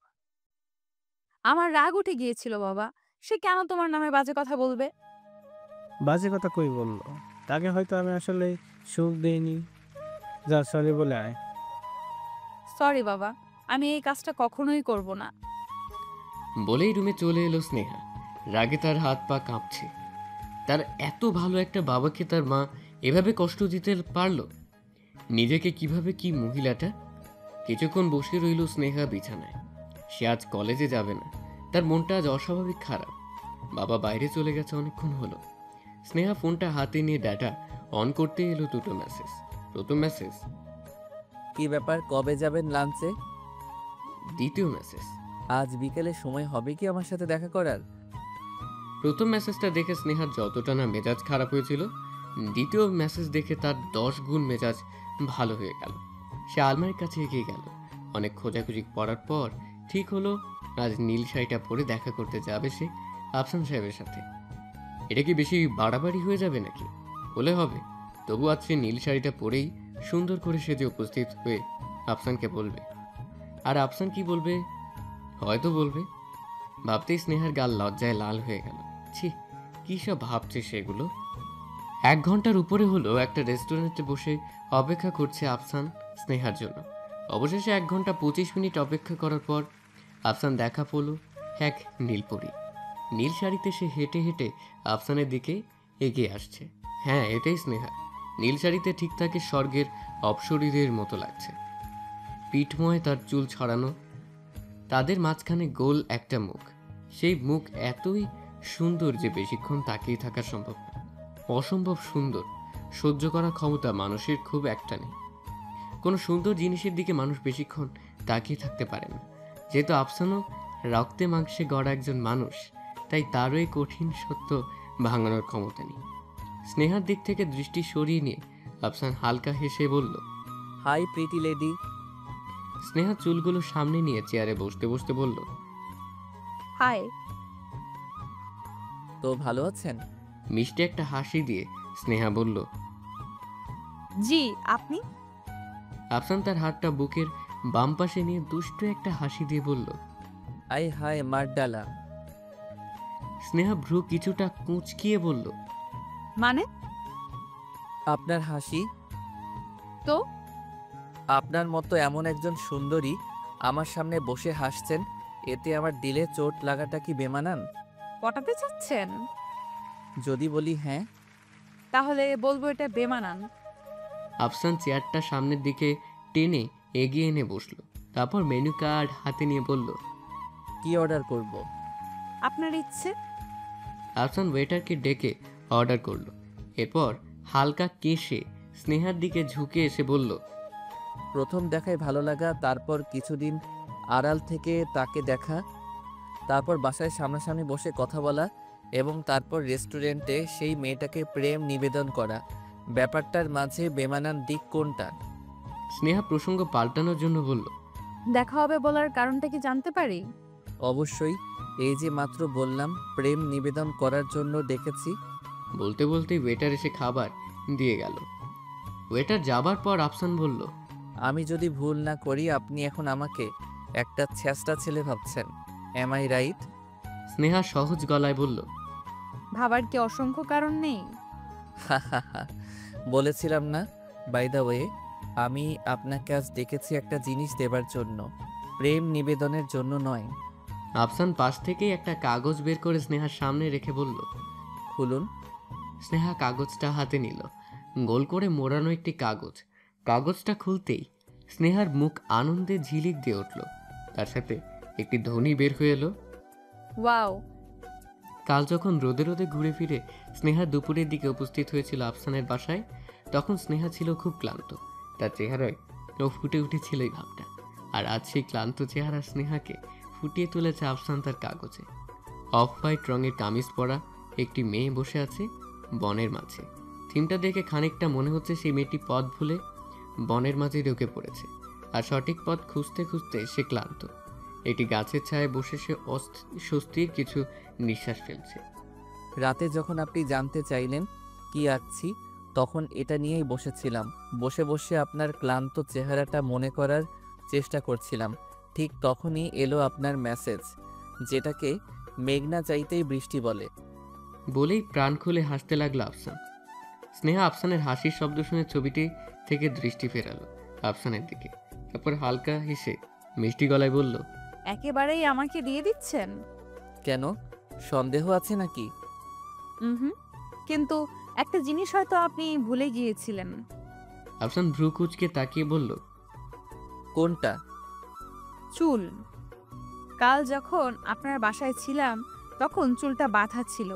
আমার রাগ উঠে গিয়েছিল বাবা। সে কেন তোমার নামে বাজে কথা বলবে? বাজে কথা কই বললো? তাকে হয়তো আমি আসলে সুখ দেইনি। যা সরি বলে আয়। সরি বাবা, আমি এই কাজটা কখনোই করব না। বলেই রুমে চলে এলো স্নেহা। রাগে তার হাত পা কাঁপছে। তার এত ভালো একটা বাবাকে তার মা এভাবে কষ্ট দিতে পারলো? নিজেকে কিভাবে কি মহিলাটা? কিছুক্ষণ বসে রইল স্নেহা বিছানায়। সে আজ কলেজে যাবে না। তার মনটা আজ অস্বাভাবিক খারাপ। বাবা বাইরে চলে গেছে অনেকক্ষণ হলো। স্নেহা ফোনটা হাতে নিয়ে ডাটা অন করতে এলো দুটো মেসেজ। প্রথম মেসেজ, কি ব্যাপার, কবে যাবেন লাঞ্চে? দ্বিতীয় মেসেজ। আজ বিকেলে সময় হবে কি আমার সাথে দেখা করার? প্রথম মেসেজটা দেখে স্নেহার যতটা না মেজাজ খারাপ হয়েছিল, দ্বিতীয় মেসেজ দেখে তার 10 গুণ মেজাজ ভালো হয়ে গেল। সে আলমারির কাছে এগিয়ে গেল। অনেক খোঁজাখুঁজি পড়ার পর ঠিক হলো আজ নীল শাড়িটা পরে দেখা করতে যাবে সে আফসান সাহেবের সাথে। এটা কি বেশি বাড়াবাড়ি হয়ে যাবে নাকি? হলে হবে, তবু আজ সে নীল শাড়িটা পরেই সুন্দর করে সেজে উপস্থিত হয়ে আফসানকে বলবে। আর আফসান কি বলবে? হয়তো বলবে। ভাবতেই স্নেহার গাল লজ্জায় লাল হয়ে গেল। ছি, কী সব ভাবছে সেগুলো। 1 ঘন্টার উপরে হলো একটা রেস্টুরেন্টে বসে অপেক্ষা করছে আফসান স্নেহার জন্য। অবশেষে 1 ঘন্টা 25 মিনিট অপেক্ষা করার পর আফসান দেখা পেল এক নীলপরি। নীল শাড়িতে সে হেঁটে হেঁটে আফসানের দিকে এগিয়ে আসছে। হ্যাঁ, এটাই স্নেহা। নীল শাড়িতে ঠিক তাকে স্বর্গের অপসরীদের মতো লাগছে। পিঠময় তার চুল ছড়ানো, তাদের মাঝখানে গোল একটা মুখ। সেই মুখ এতই সুন্দর যে বেশিক্ষণ তাকিয়ে থাকা সম্ভব না। অসম্ভব সুন্দর। সহ্য করার ক্ষমতা মানুষের খুব একটা নেই। কোনো সুন্দর জিনিসের দিকে মানুষ বেশিক্ষণ তাকিয়ে থাকতে পারে না। যেহেতু আফসানও রক্তে মাংসে গড়া একজন মানুষ, তাই তারও এই কঠিন সত্য ভাঙানোর ক্ষমতা নেই। স্নেহার দিক থেকে দৃষ্টি সরিয়ে নিয়ে আফসান হালকা হেসে বলল, হাই প্রিটি লেডি। স্নেহা চুলগুলো সামনে নিয়ে চেয়ারে বসতে বসতে বলল, হাই। তো ভালো আছেন? মিষ্টি একটা হাসি দিয়ে স্নেহা বলল। জি, আপনি? আফসান তার হাতটা বুকের বাম পাশে নিয়ে দুষ্টু একটা হাসি দিয়ে বলল। I high মারডালা। স্নেহা ভ্রু কিছুটা কুঁচকিয়ে বলল, মানে? আপনার হাসি তো আপনার মতো এমন একজন সুন্দরী আমার সামনে বসে হাসছেন, এতে আমার দিলে চোট লাগাটা কি বেমানান? পটাতে চাচ্ছেন? যদি বলি হ্যাঁ, তাহলে বলবো এটা বেমানান। আফসান চেয়ারটা সামনের দিকে টেনে এগিয়ে এনে বসলো। তারপর মেনু কার্ড হাতে নিয়ে বলল, কি অর্ডার করব? আপনার ইচ্ছে। আফসান ওয়েটারকে ডেকে অর্ডার করলো। এরপর হালকা কেশে স্নেহার দিকে ঝুঁকে এসে বলল, প্রথম দেখায় ভালো লাগা, তারপর কিছুদিন আড়াল থেকে তাকে দেখা, তারপর বাসায় সামনাসামনি বসে কথা বলা, এবং তারপর রেস্টুরেন্টে সেই মেয়েটাকে প্রেম নিবেদন করা। ব্যাপারটার মাঝে বেমানান দিক কোনটা? স্নেহা প্রসঙ্গ পাল্টানোর জন্য বলল, দেখা হবে বলার কারণটা কি জানতে পারি? অবশ্যই, এই যে মাত্র বললাম প্রেম নিবেদন করার জন্য ডেকেছি। বলতে বলতেই ওয়েটার এসে খাবার দিয়ে গেল। ওয়েটার যাবার পর আফসান বলল, আমি যদি ভুল না করি আপনি এখন আমাকে একটা ছেঁচড়া ছেলে ভাবছেন, এম আই রাইট? স্নেহা সহজ গলায় বলল, ভাবার কি অসংখ্য কারণ নেই? বলেছিলাম না? বাই দ্য ওয়ে, আমি আপনাকে আজ ডেকেছি একটা জিনিস দেবার জন্য, প্রেম নিবেদনের জন্য নয়। আফসান পাশ থেকেই একটা কাগজ বের করে স্নেহার সামনে রেখে বলল। খুলুন। স্নেহা কাগজটা হাতে নিল। গোল করে মোড়ানো একটি কাগজ। কাগজটা খুলতেই স্নেহার মুখ আনন্দে ঝিলিক দিয়ে উঠল। তার সাথে একটি ধ্বনি বের হয়ে এলো। ওয়াও! কাল যখন রোদে রোদে ঘুরে ফিরে স্নেহা দুপুরের দিকে উপস্থিত হয়েছিল আফসানের বাসায়, তখন স্নেহা ছিল খুব ক্লান্ত। তার চেহারায় ফুটে উঠেছিল এই ভাবটা। আর আজ সেই ক্লান্ত চেহারা স্নেহাকে ফুটিয়ে তুলেছে আফসান তার কাগজে। অফ হোয়াইট রঙের কামিজ পরা একটি মেয়ে বসে আছে বনের মাঝে। থিমটা দেখে খানিকটা মনে হচ্ছে সেই মেয়েটি পথ ভুলে বনের মাঝে ঢুকে পড়েছে, আর সঠিক পথ খুঁজতে খুঁজতে সে ক্লান্ত। একটি গাছের ছায়ায় বসে সে স্বস্তির কিছু নিঃশ্বাস ফেলছে। রাতে যখন আপনি জানতে চাইলেন কি আঁকছি, তখন এটা নিয়েই বসেছিলাম। বসে বসে আপনার ক্লান্ত চেহারাটা মনে করার চেষ্টা করছিলাম। ঠিক তখনই এলো আপনার মেসেজ, যেটাকে মেঘনা চাইতেই বৃষ্টি বলে। বলেই প্রাণ খুলে হাসতে লাগলো আফসান। স্নেহা আফসানের হাসির শব্দ শুনে ছবিটি থেকে দৃষ্টি ফেরালো আফসানের দিকে। তারপর হালকা হেসে মিষ্টি গলায় বলল, একেবারেই আমাকে দিয়ে দিচ্ছেন? কেন, সন্দেহ আছে নাকি? হুম, কিন্তু একটা জিনিস হয়তো আপনি ভুলে গিয়েছিলেন। আফসান ভ্রু কুঁচকে তাকিয়ে বলল, কোনটা? চুল। কাল যখন আপনার বাসায় ছিলাম তখন চুলটা বাঁধা ছিল।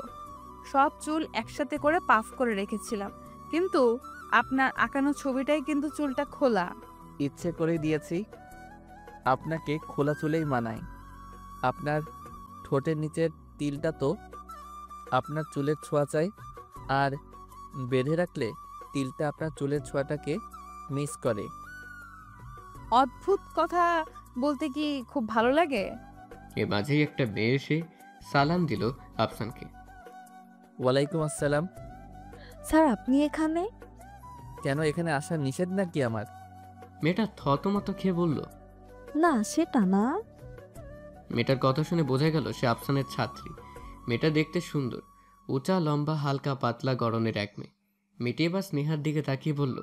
সব চুল একসাথে করে পাফ করে রেখেছিলাম, কিন্তু আপনার আঁকানো ছবিটাই কিন্তু চুলটা খোলা। ইচ্ছে করে দিয়েছি, আপনাকে খোলা চুলেই মানায়। আপনার ঠোঁটের নিচের তিলটা তো আপনার চুলের ছোঁয়া চাই, আর বেঁধে রাখলে তিলটা আপনার চুলের ছোঁয়াটাকে মিস করে। অদ্ভুত কথা বলতে কি খুব ভালো লাগে? এর মাঝেই একটা মেয়ে এসে সালাম দিল আফসানকে। ওয়ালাইকুম আসসালাম। স্যার আপনি এখানে? কেন, এখানে আসা নিষেধ নাকি আমার? মেয়েটা থতমত খেয়ে বলল। না সেটা না। মেয়েটার কথা শুনে বোঝা গেল সে আফসানের ছাত্রী। মেয়েটা দেখতে সুন্দর, উঁচা লম্বা হালকা পাতলা গড়নের এক মেয়ে। মেয়েটি এবার স্নেহার দিকে তাকিয়ে বলল,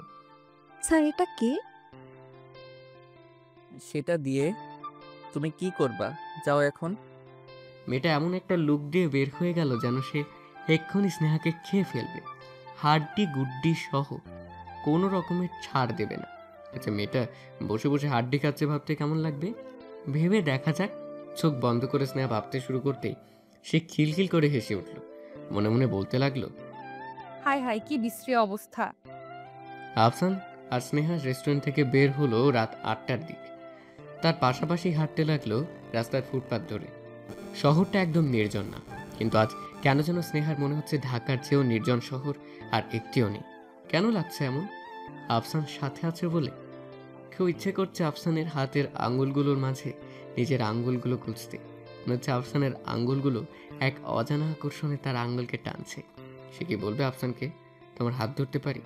স্যার এটা কে? সেটা দিয়ে তুমি কি করবা? যাও এখন। মেয়েটা এমন একটা লুক দিয়ে বের হয়ে গেল যেন সে এক্ষুনি স্নেহাকে খেয়ে ফেলবে, হাড্ডি গুড্ডি সহ কোনো রকমের ছাড় দেবে না। আচ্ছা, মেয়েটা বসে বসে হাড্ডি খাচ্ছে ভাবতে কেমন লাগবে ভেবে দেখা যাক। চোখ বন্ধ করে স্নেহা ভাবতে শুরু করতেই সে খিলখিল করে হেসে উঠল। মনে মনে বলতে লাগলো, হায় হায়, কি বিশ্রী অবস্থা। আফসান আর স্নেহা রেস্টুরেন্ট থেকে বের হলো রাত 8টার দিক। তার পাশাপাশি হাঁটতে লাগলো রাস্তার ফুটপাত ধরে। শহরটা একদম নির্জন না, কিন্তু আজ কেন যেন স্নেহার মনে হচ্ছে ঢাকার চেয়েও নির্জন শহর আর একটিও নেই। কেন লাগছে এমন? আফসান সাথে আছে বলে? কেউ ইচ্ছে করছে আফসানের হাতের আঙ্গুলগুলোর মাঝে নিজের আঙ্গুলগুলো খুঁজতে। মনে হচ্ছে আফসানের আঙ্গুলগুলো এক অজানা আকর্ষণে তার আঙ্গুলকে টানছে। সে কি বলবে আফসানকে, তোমার হাত ধরতে পারি?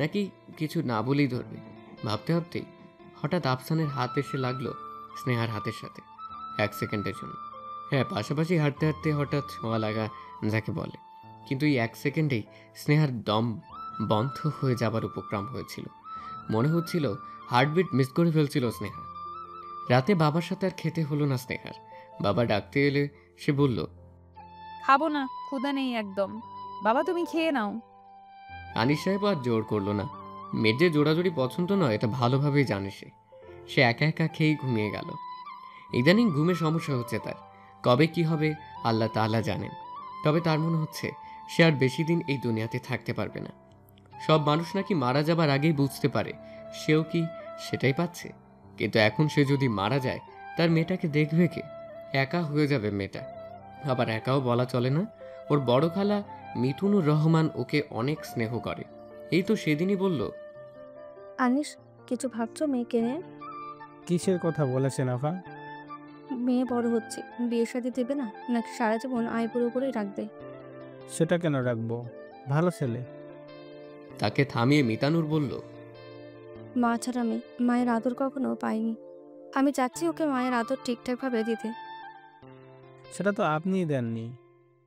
নাকি কিছু না বলেই ধরবে? ভাবতে ভাবতেই হঠাৎ আফসানের হাত এসে লাগলো স্নেহার হাতের সাথে। 1 সেকেন্ডের জন্য, হ্যাঁ, পাশাপাশি হাঁটতে হাঁটতে হঠাৎ ছোঁয়া লাগা যাকে বলে। কিন্তু এই 1 সেকেন্ডেই স্নেহার দম বন্ধ হয়ে যাবার উপক্রম হয়েছিল। মনে হচ্ছিল হার্টবিট মিস করে ফেলছিল স্নেহা। রাতে বাবার সাথে আর খেতে হলো না স্নেহার। বাবা ডাকতে এলে সে বলল, খাবো না, ক্ষুধা নেই একদম। বাবা তুমি খেয়ে নাও। আনিস সাহেব আর জোর করলো না। মেয়ের যে জোড়াজোড়ি পছন্দ নয় এটা ভালোভাবেই জানে সে। সে একা একা খেয়েই ঘুমিয়ে গেল। ইদানিং ঘুমের সমস্যা হচ্ছে তার। কবে কি হবে আল্লাহ তাআলা জানেন। তবে তার মনে হচ্ছে সে আর বেশি দিন এই দুনিয়াতে থাকতে পারবে না। সব মানুষ নাকি মারা যাবার আগেই বুঝতে পারে, সেও কি সেটাই পাচ্ছে? কিন্তু এখন সে যদি মারা যায় তার মেয়েটাকে দেখবে কে? একা হয়ে যাবে মেয়েটা। আবার একাও বলা চলে না, ওর বড় খালা মিঠুনুর রহমান ওকে অনেক স্নেহ করে। এই তো সেদিনই বলল, আনিস, কিছু ভাবছো মেয়েকে নিয়ে? কিসের কথা বলেছেন আফা? মেয়ে বড় হচ্ছে, বিয়ে শাদী দেবে না নাকি সারা জীবন আইবুড়ো করেই রাখবে? সেটা কেন রাখবো? ভালো ছেলে। তাকে থামিয়ে মিতানুর বলল, মা ছাড়া মেয়ে, মায়ের আদর কখনো পাইনি। আমি চাচ্ছি ওকে মায়ের আদর ঠিকঠাকভাবে দিতে। সেটা তো আপনিই দেননি।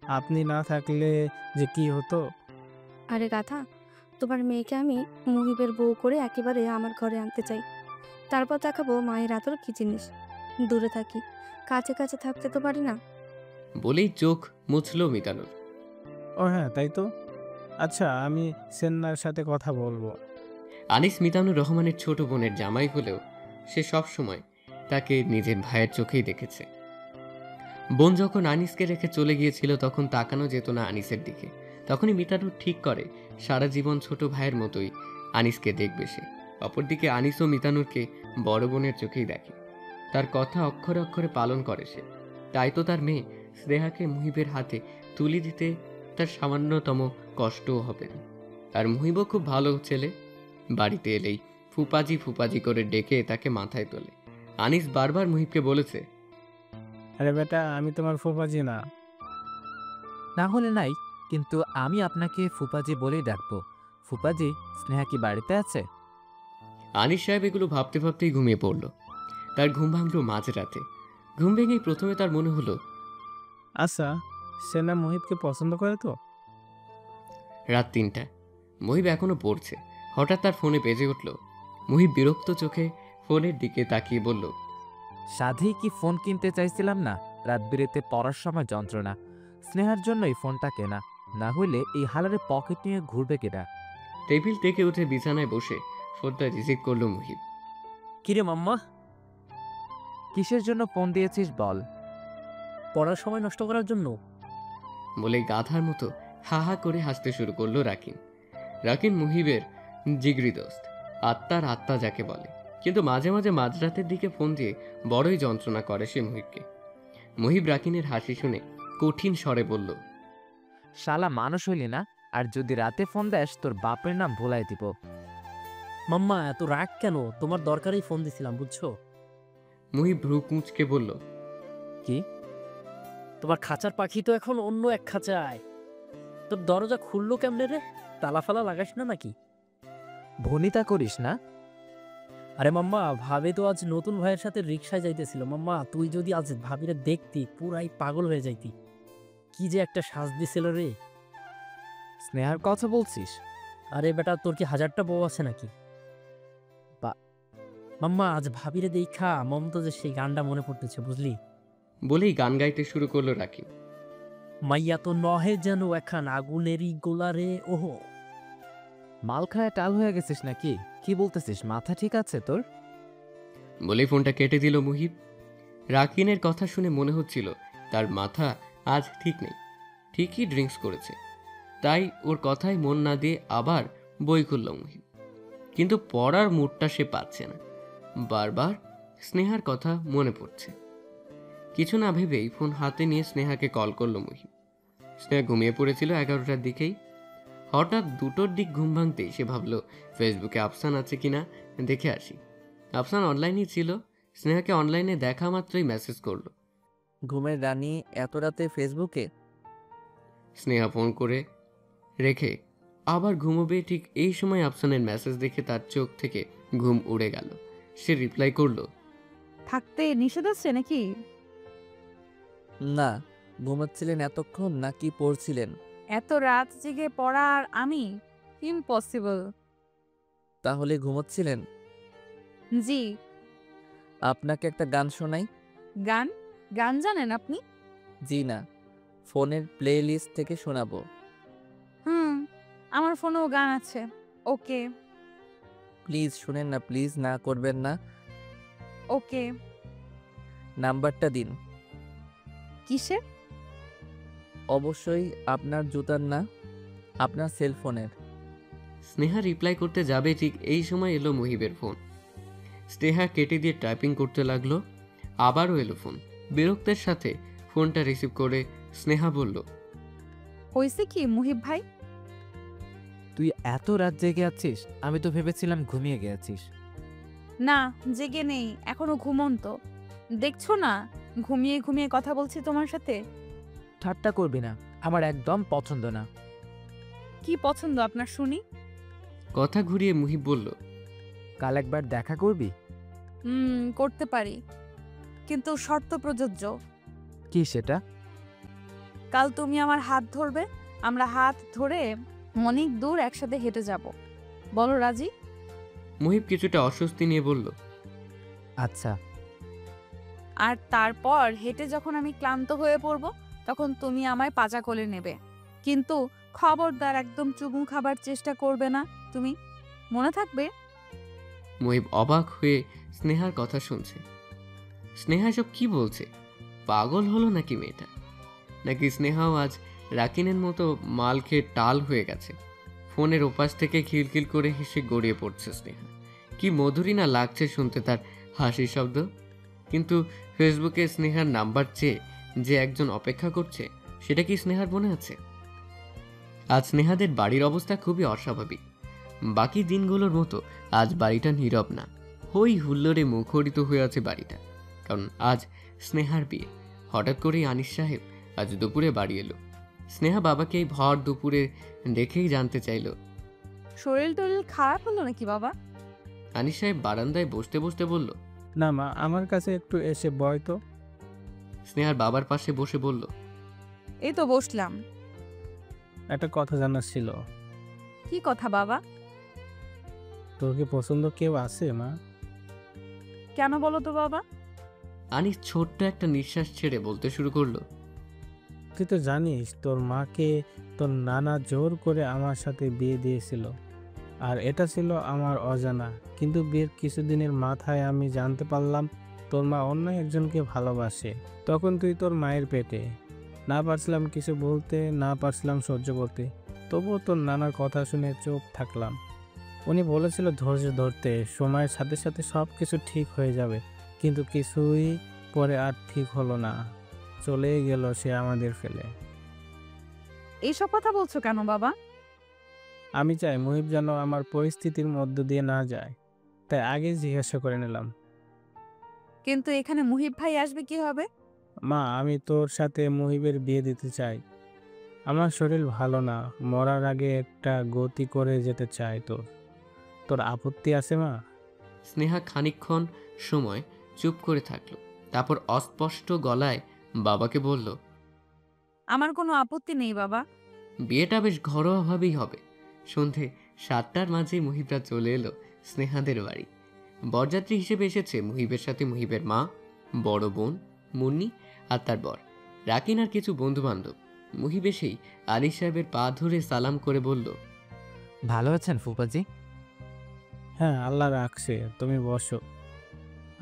আপনি না থাকলে যে কি হতো। আরে গাধা, তোমার মেয়েকে আমি মুহিবের বউ করে একেবারে আমার ঘরে আনতে চাই। তারপর দেখাবো মায়ের আদর কি জিনিস। দূরে থাকি, কাছে কাছে থাকতে তো পারি না। বলেই চোখ মুছল মিতানুর। ও হ্যাঁ, তাই তো। আচ্ছা, আমি সেন্নার সাথে কথা বলবো। আনিস মিতানুর রহমানের ছোট বোনের জামাই হলেও সে সব সময় তাকে নিজের ভাইয়ের চোখেই দেখেছে। বোন যখন আনিসকে রেখে চলে গিয়েছিল তখন তাকানো যেত না আনিসের দিকে। তখনই মিতানুর ঠিক করে সারা জীবন ছোট ভাইয়ের মতোই আনিসকে দেখবে সে। অপরদিকে আনিসও মিতানুরকে বড় বোনের চোখেই দেখে। তার কথা অক্ষরে অক্ষরে পালন করে সে। তাই তো তার মেয়ে স্নেহাকে মুহিবের হাতে তুলে দিতে তার সামান্যতম কষ্টও হবে না। আর মুহিবও খুব ভালো ছেলে। বাড়িতে এলেই ফুপাজি ফুপাজি করে ডেকে তাকে মাথায় তোলে। আনিস বারবার মুহিবকে বলেছে, আরে বেটা, আমি তোমার ফুফাজি না। না হলে নাই, কিন্তু আমি আপনাকে ফুপাজি বলেই ডাকবো। ফুপাজি, স্নেহা কি বাড়িতে আছে? আনিস সাহেব এগুলো ভাবতে ভাবতেই ঘুমিয়ে পড়ল। তার ঘুম ভাঙল মাঝরাতে। ঘুম ভেঙেই প্রথমে তার মনে হলো, আচ্ছা, সেনা মোহিতকে পছন্দ করে তো? রাত ৩টা। মুহিব এখনো পড়ছে। হঠাৎ তার ফোনে বেজে উঠল। মুহিব বিরক্ত চোখে ফোনের দিকে তাকিয়ে বলল, সাধেই কি ফোন কিনতে চাইছিলাম না? রাত বিরেতে পড়ার সময় যন্ত্রণা। স্নেহার জন্যই ফোনটা কেনা, না হইলে এই হালারে পকেট নিয়ে ঘুরবে কেটা। টেবিল থেকে উঠে বিছানায় বসে ফোনটা রিসিভ করলো মুহিব। কিরে মাম্মা, কিসের জন্য ফোন দিয়েছিস বল? পড়ার সময় নষ্ট করার জন্য? বলে গাধার মতো হা হা করে হাসতে শুরু করলো রাকিন। রাকিন মুহিবের জিগরি দোস্ত, আত্মার আত্মা যাকে বলে। কিন্তু মাঝে মাঝে মাঝরাতের দিকে ফোন দিয়ে বড়ই যন্ত্রণা করে সে মুহিবকে। মুহিব রাকিনের হাসি শুনে কঠিন স্বরে বলল, শালা মানুষ হইলি না, আর যদি রাতে ফোন দেস তোর বাপের নাম ভোলাই দিব। মাম্মা এত রাগ কেন? তোমার দরকারেই ফোন দিছিলাম, বুঝছো? মুহিব ভ্রু কুঁচকে বলল, কি? তোমার খাঁচার পাখি তো এখন অন্য এক খাঁচায়। তোর দরজা খুললো কেমনে রে? তালা ফালা লাগাস না নাকি? ভনিতা করিস না। আরে মাম্মা, ভাবে তো আজ নতুন ভাইয়ের সাথে রিক্সায় যাইতেছিল। মাম্মা তুই যদি আজ ভাবিরে দেখতি পুরাই পাগল হয়ে যাইতি। কি যে একটা সাজ দিছিল রে। স্নেহার কথা বলছিস? আরে বেটা, তোর কি হাজারটা বউ আছে নাকি? মাম্মা আজ ভাবিরে দেখা মমতাজের সেই গানটা মনে পড়তেছে, বুঝলি? বলেই গান গাইতে শুরু করলো রাকিন। মাইয়া তো নহে যেন এখান আগুনেরই গোলা রে। ওহো, মাল খায় টাল হয়ে গেছিস নাকি? কি বলতেছিস? মাথা ঠিক আছে তোর? বলেই ফোনটা কেটে দিল মুহিব। রাকিনের কথা শুনে মনে হচ্ছিল তার মাথা আজ ঠিক নেই। ঠিকই ড্রিঙ্কস করেছে, তাই ওর কথায় মন না দিয়ে আবার বই খুলল মুহিব। কিন্তু পড়ার মুডটা সে পাচ্ছে না। বারবার স্নেহার কথা মনে পড়ছে। কিছু না ভেবেই ফোন হাতে নিয়ে স্নেহাকে কল করলো মুহিব। স্নেহা ঘুমিয়ে পড়েছিল 11টার দিকেই। হঠাৎ 2টোর দিক ঘুম ভাঙতেই সে ভাবলো ফেসবুকে আফসান আছে কিনা দেখে আসি। আফসান অনলাইনেই ছিল। স্নেহাকে অনলাইনে দেখা মাত্রই মেসেজ করলো। ঘুমের রানী এত রাতে ফেসবুকে? স্নেহা ফোন করে রেখে আবার ঘুমোবে ঠিক এই সময় আফসানের মেসেজ দেখে তার চোখ থেকে ঘুম উড়ে গেল। সে রিপ্লাই করলো, থাকতে নিষেধ আছে নাকি? না। ঘুমাচ্ছিলেন এতক্ষণ নাকি পড়ছিলেন? এত রাত জেগে পড়া আর আমি? ইম্পসিবল। তাহলে ঘুমাচ্ছিলেন? জি। আপনাকে একটা গান শোনাই। গান? গান জানেন আপনি? জি না। ফোনের প্লে লিস্ট থেকে শোনাবো। হুম, আমার ফোনেও গান আছে। ওকে। প্লিজ শুনেন না, প্লিজ না করবেন না। ওকে। নাম্বারটা দিন। কিসের? অবশ্যই আপনার জুতার না, আপনার সেলফোনের। স্নেহা রিপ্লাই করতে যাবে ঠিক এই সময় এলো মুহিবের ফোন। স্নেহা কেটে দিয়ে টাইপিং করতে লাগলো। আবারও এলো ফোন। বিরক্তের সাথে ফোনটা রিসিভ করে স্নেহা বলল, হয়েছে কি মুহিব ভাই? তুই এত রাত জেগে আছিস? আমি তো ভেবেছিলাম ঘুমিয়ে গেছিস। না, জেগে নেই, এখনো ঘুমন্ত। দেখছো না ঘুমিয়ে ঘুমিয়ে কথা বলছি তোমার সাথে। ঠাট্টা করবি না, আমার একদম পছন্দ না। কি পছন্দ আপনার শুনি? কথা ঘুরিয়ে মুহিব বলল, কাল একবার দেখা করবি? করতে পারি, কিন্তু শর্ত প্রযোজ্য। কি সেটা? কাল তুমি আমার হাত ধরবে, আমরা হাত ধরে অনেক দূর একসাথে হেঁটে যাব। বলো রাজি? মুহিব কিছুটা অস্বস্তি নিয়ে বলল, আচ্ছা। আর তারপর হেঁটে যখন আমি ক্লান্ত হয়ে পড়ব, তখন তুমি আমায় পাজা কোলে নেবে। কিন্তু খবরদার একদম চুমু খাবার চেষ্টা করবে না তুমি, মনে থাকবে? মুহিব অবাক হয়ে স্নেহার কথা শুনছে। স্নেহা সব কি বলছে? পাগল হলো নাকি মেয়েটা? নাকি স্নেহাও আজ রাকিনের মতো মাল খেয়ে টাল হয়ে গেছে? ফোনের ওপাশ থেকে খিলখিল করে হেসে গড়িয়ে পড়ছে স্নেহা। কি মধুরী না লাগছে শুনতে তার হাসির শব্দ। কিন্তু ফেসবুকে স্নেহার নাম্বার চেয়ে যে একজন অপেক্ষা করছে, সেটা কি স্নেহার মনে আছে? আজ স্নেহাদের বাড়ির অবস্থা খুবই অস্বাভাবিক। বাকি দিনগুলোর মতো আজ বাড়িটা নীরব না, হই হুল্লোড়ে মুখরিত হয়ে আছে বাড়িটা। কারণ আজ স্নেহার বিয়ে। হঠাৎ করেই আনিস সাহেব আজ দুপুরে বাড়ি এলো। স্নেহা বাবাকে এই ভর দুপুরে দেখেই জানতে চাইল, শরীর টরীর খারাপ হলো নাকি বাবা? আনিস সাহেব বারান্দায় বসতে বসতে বলল। না মা, আমার কাছে একটু এসে বয় তো। স্নেহার বাবার পাশে বসে বলল, এই তো বসলাম। একটা কথা জানার ছিল। কি কথা বাবা? তোর কি পছন্দ কেউ আছে মা? কেন বলো তো বাবা? আনিস ছোট্ট একটা নিঃশ্বাস ছেড়ে বলতে শুরু করলো, তুই তো জানিস তোর মাকে তোর নানা জোর করে আমার সাথে বিয়ে দিয়েছিল। আর এটা ছিল আমার অজানা, কিন্তু বিয়ের কিছুদিনের মাথায় আমি জানতে পারলাম তোর মা অন্য একজনকে ভালোবাসে। তখন তুই তোর মায়ের পেটে। না পারছিলাম কিছু বলতে, না পারছিলাম সহ্য করতে। তবুও তোর নানার কথা শুনে চুপ থাকলাম। উনি বলেছিল ধৈর্য ধরতে, সময়ের সাথে সাথে সব কিছু ঠিক হয়ে যাবে। কিন্তু কিছুই পরে আর ঠিক হলো না, চলেই গেল সে আমাদের ফেলে। এইসব কথা বলছো কেন বাবা? আমি চাই মুহিব যেন আমার পরিস্থিতির মধ্য দিয়ে না যায়, তাই আগে জিজ্ঞাসা করে নিলাম। কিন্তু এখানে মুহিব ভাই আসবে কি হবে? মা, আমি তোর সাথে মুহিবের বিয়ে দিতে চাই। আমার শরীর ভালো না, মরার আগে একটা গতি করে যেতে চাই। তোর আপত্তি আছে মা? স্নেহা খানিকক্ষণ সময় চুপ করে থাকলো। তারপর অস্পষ্ট গলায় বাবাকে বলল, আমার কোনো আপত্তি নেই বাবা। বিয়েটা বেশ ঘরোয়াভাবেই হবে। সন্ধে 7টার মাঝেই মুহিবরা চলে এলো স্নেহাদের বাড়ি। বরযাত্রী হিসেবে এসেছে মুহিবের সাথে মুহিবের মা, বড় বোন মুন্নি আর তার বর রাকিন আর কিছু বন্ধু বান্ধব। মুহিব এসেই আলী সাহেবের পা ধরে সালাম করে বলল, ভালো আছেন ফুপাজি? হ্যাঁ, আল্লাহ রাখছে, তুমি বসো,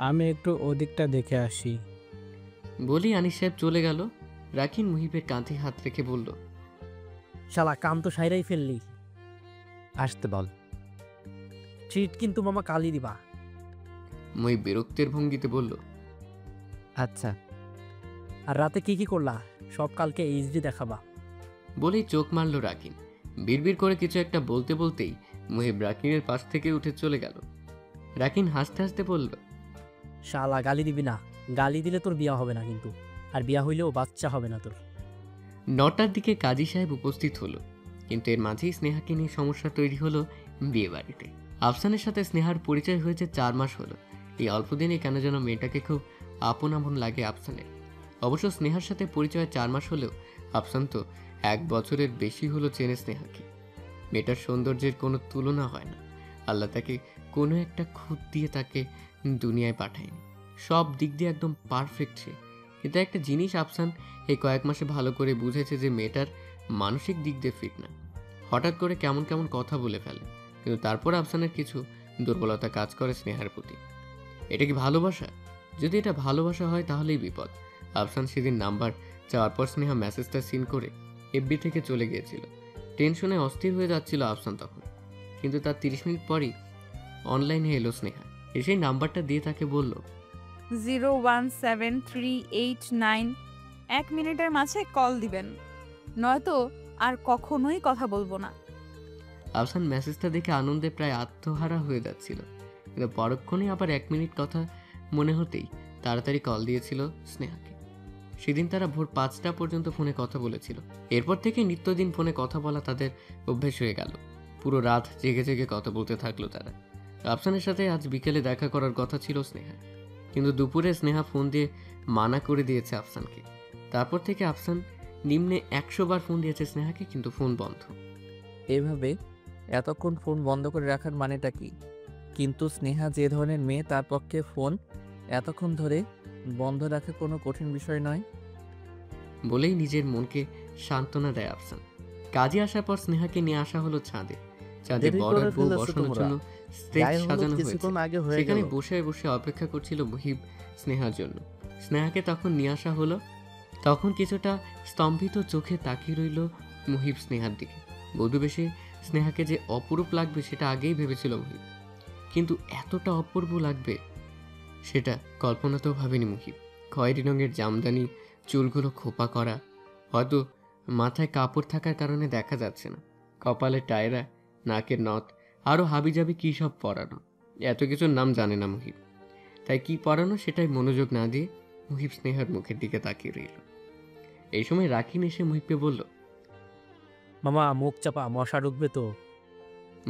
আমি একটু ওদিকটা দেখে আসি। বলি আনিস সাহেব চলে গেল। রাকিন মুহিবের কাঁধে হাত রেখে বলল, শালা কাম তো সাইরাই ফেললি। আসতে বল। ট্রিট কিন্তু মামা কালই দিবা। মুহিব বিরক্তের ভঙ্গিতে বলল, আচ্ছা। আর রাতে কি কি করলা সব কালকে এইচডি দেখাবা। বলেই চোখ মারল রাকিন। বিড়বিড় করে কিছু একটা বলতে বলতেই মুহিব রাকিনের পাশ থেকে উঠে চলে গেল। রাকিন হাসতে হাসতে বলল, শালা গালি দিবি না, গালি দিলে তোর বিয়া হবে না কিন্তু, আর বিয়া হইলেও বাচ্চা হবে না তোর। 9টার দিকে কাজী সাহেব উপস্থিত হলো। কিন্তু এর মাঝেই স্নেহাকে নিয়ে সমস্যা তৈরি হলো বিয়ে বাড়িতে। আফসানের সাথে স্নেহার পরিচয় হয়েছে 4 মাস হলো। এই অল্প দিনে কেন যেন মেয়েটাকে খুব আপন আপন লাগে আফসানের। অবশ্য স্নেহার সাথে পরিচয় 4 মাস হলেও আফসান তো 1 বছরের বেশি হলো চেনে স্নেহাকে। মেয়েটার সৌন্দর্যের কোনো তুলনা হয় না। আল্লাহ তাকে কোনো একটা খুঁত দিয়ে তাকে দুনিয়ায় পাঠায়নি। সব দিক দিয়ে একদম পারফেক্ট সে। কিন্তু একটা জিনিস আফসান এই কয়েক মাসে ভালো করে বুঝেছে যে মেয়েটার মানসিক দিক দিয়ে ফিট না। হঠাৎ করে কেমন কেমন কথা বলে ফেলে, কিন্তু তারপর আফসানের কিছু দুর্বলতা কাজ করে স্নেহার প্রতি। এটা কি ভালোবাসা? যদি এটা ভালোবাসা হয় তাহলেই বিপদ। আফসান সেদিন নাম্বার চাওয়ার পর স্নেহা মেসেজটা সিন করে এফবি থেকে চলে গিয়েছিল। টেনশনে অস্থির হয়ে যাচ্ছিল আফসান তখন, কিন্তু তার 30 মিনিট পরই অনলাইনে এলো স্নেহা। এসেই নাম্বারটা দিয়ে তাকে বলল, 017389। 1 মিনিটের মাঝে কল দিবেন, নয়তো আর কখনোই কথা বলবো না। আফসান মেসেজটা দেখে আনন্দে প্রায় আত্মহারা হয়ে যাচ্ছিল, কিন্তু পরক্ষণেই আবার 1 মিনিট কথা মনে হতেই তাড়াতাড়ি কল দিয়েছিল স্নেহাকে। সেদিন তারা ভোর 5টা পর্যন্ত ফোনে কথা বলেছিল। এরপর থেকে নিত্যদিন ফোনে কথা বলা তাদের অভ্যেস হয়ে গেল। পুরো রাত জেগে জেগে কথা বলতে থাকলো তারা। আফসানের সাথে আজ বিকেলে দেখা করার কথা ছিল স্নেহা, কিন্তু দুপুরে স্নেহা ফোন দিয়ে মানা করে দিয়েছে আফসানকে। তারপর থেকে আফসান নিম্নে 100 বার ফোন দিয়েছে স্নেহাকে, কিন্তু ফোন বন্ধ। এভাবে এতক্ষণ ফোন বন্ধ করে রাখার মানেটা কি? কিন্তু স্নেহা যে ধরনের মেয়ে, তার পক্ষে ফোন এতক্ষণ ধরে বন্ধ রাখা কোনো কঠিন বিষয় নয়। বলেই নিজের মনকে সান্ত্বনা দেয় আফসান। কাজে আসার পর স্নেহাকে নিয়ে আসা হলো ছাদে। ছাদে দেরি বড় করে বউ ফেলেছো বসানোর তোমরা। জন্য স্টেজ গায়ে হলুদ সাজানো কিছুক্ষণ হয়েছে। আগে হয়ে সেখানে গেল। বসে বসে অপেক্ষা করছিল মুহিব স্নেহার জন্য। স্নেহাকে তখন নিয়ে আসা হলো। তখন কিছুটা স্তম্ভিত চোখে তাকিয়ে রইল মুহিব স্নেহার দিকে। বধূবেশে স্নেহাকে যে অপরূপ লাগবে সেটা আগেই ভেবেছিল মুহিব, কিন্তু এতটা অপূর্ব লাগবে সেটা কল্পনাতেও ভাবেনি মুহিব। খয়েরি রঙের জামদানি, চুলগুলো খোপা করা, হয়তো মাথায় কাপড় থাকার কারণে দেখা যাচ্ছে না, কপালে টায়রা, নাকের নথ, আরও হাবিজাবি কী সব পরানো। এত কিছুর নাম জানে না মুহিব, তাই কি পরানো সেটাই মনোযোগ না দিয়ে মুহিব স্নেহার মুখের দিকে তাকিয়ে রইল। এই সময় রাকিন এসে মুহিবকে বলল, মামা মুখ চাপা, মশা ঢুকবে তো।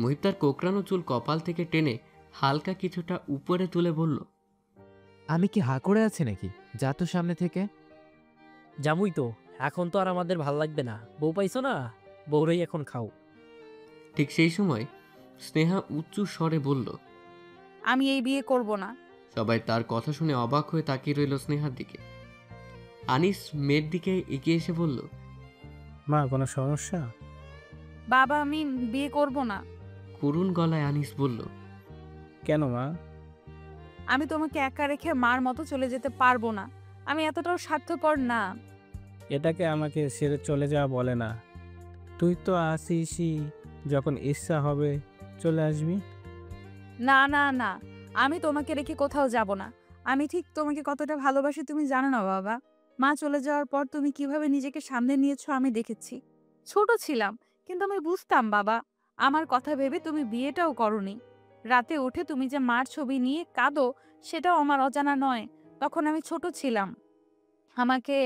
মুহিব তার কোকড়ানো চুল কপাল থেকে টেনে হালকা কিছুটা উপরে তুলে বলল, আমি কি হা করে আছি নাকি? যা তো সামনে থেকে। জামুই তো, এখন তো আর আমাদের ভাল লাগবে না। বউ পাইছো না, বউরাই এখন খাও। ঠিক সেই সময় স্নেহা উচ্চ স্বরে বলল। আমি এই বিয়ে করব না। সবাই তার কথা শুনে অবাক হয়ে তাকিয়ে রইল স্নেহার দিকে। আনিস মেয়ের দিকে এগিয়ে এসে বলল, মা কোনো সমস্যা? বাবা আমি বিয়ে করব না। করুণ গলায় আনিস বলল, কেন মা? আমি তোমাকে একা রেখে মার মতো চলে যেতে পারবো না। আমি এতটাও স্বার্থপর না। এটাকে আমাকে ছেড়ে চলে যাওয়া বলে না। তুই তো আসিসই, যখন ইচ্ছা হবে চলে আসবি। না না না, আমি তোমাকে রেখে কোথাও যাব না। আমি ঠিক তোমাকে কতটা ভালোবাসি তুমি জানো না বাবা। মা চলে যাওয়ার পর তুমি কিভাবে নিজেকে সামনে নিয়েছো আমি দেখেছি। ছোট ছিলাম, কিন্তু আমি বুঝতাম বাবা, আমার কথা ভেবে তুমি বিয়েটাও করনি। রাতে উঠে তুমি যে মার ছবি নিয়ে কাঁদো সেটাও আমার অজানা নয়। তখন আমি ছোট ছিলাম, আমাকে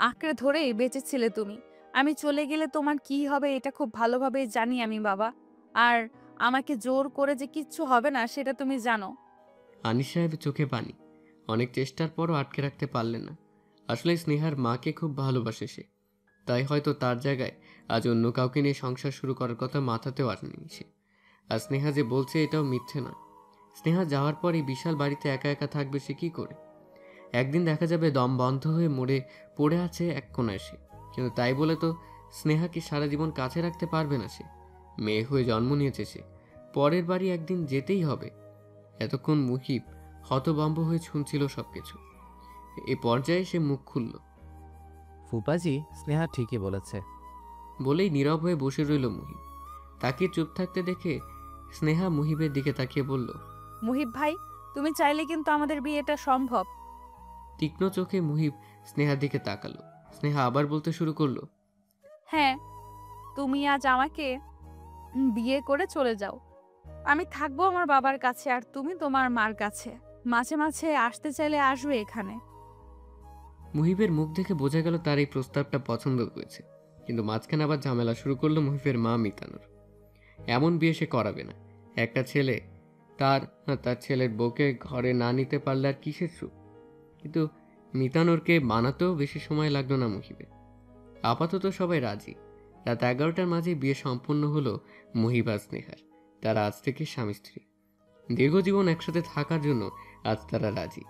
আঁকড়ে ধরেই বেঁচেছিলে তুমি। আমি চলে গেলে তোমার কি হবে এটা খুব ভালোভাবে জানি আমি বাবা। আর আমাকে জোর করে যে কিচ্ছু হবে না সেটা তুমি জানো। আনিস সাহেবের চোখে পানি। অনেক চেষ্টার পরও আটকে রাখতে পারলেন না। আসলে স্নেহার মাকে খুব ভালোবাসে সে, তাই হয়তো তার জায়গায় আজ অন্য কাউকে নিয়ে সংসার শুরু করার কথা মাথাতেও আসেনি সে। আর স্নেহা যে বলছে এটাও মিথ্যে না। স্নেহা যাওয়ার পর এই বিশাল বাড়িতে একা একা থাকবে সে কি করে? একদিন দেখা যাবে দম বন্ধ হয়ে মরে পড়ে আছে এক কোণায় সে, কিন্তু তাই বলে তো স্নেহাকে সারা জীবন কাছে রাখতে পারবে না সে। মেয়ে হয়ে জন্ম নিয়েছে সে, পরের বাড়ি একদিন যেতেই হবে। এতক্ষণ মুহিব হতভম্ব হয়ে শুনছিল সবকিছু। এ পর্যায়ে সে মুখ খুলল। ফুপাজি, স্নেহা ঠিকই বলেছে। বলেই নীরব হয়ে বসে রইল মুহিব। তাকে চুপ থাকতে দেখে স্নেহা মুহিবের দিকে তাকিয়ে বলল, মুহিব ভাই, তুমি চাইলে কিন্তু আমাদের বিয়েটা সম্ভব। তীক্ষ্ণ চোখে মুহিব স্নেহার দিকে তাকালো। স্নেহা আবার বলতে শুরু করলো, হ্যাঁ, তুমি আজ আমাকে বিয়ে করে চলে যাও। আমি থাকবো আমার বাবার কাছে আর তুমি তোমার মার কাছে। মাঝে মাঝে আসতে চাইলে আসবে এখানে। মুহিবের মুখ দেখে বোঝা গেল তার এই প্রস্তাবটা পছন্দ হয়েছে, কিন্তু মাঝখানে আবার ঝামেলা শুরু করলো মুহিবের মা মিতানুর। এমন বিয়ে সে করাবে না। একটা ছেলে তার ছেলের বউকে ঘরে না নিতে পারলে আর কিসের সুখ? কিন্তু মিতানুরকে বানাতেও বেশি সময় লাগলো না মুহিবের। আপাতত সবাই রাজি। রাত 11টার মাঝে বিয়ে সম্পন্ন হলো মুহিব আর স্নেহার। তারা আজ থেকে স্বামী স্ত্রী। দীর্ঘ জীবন একসাথে থাকার জন্য আজ তারা রাজি।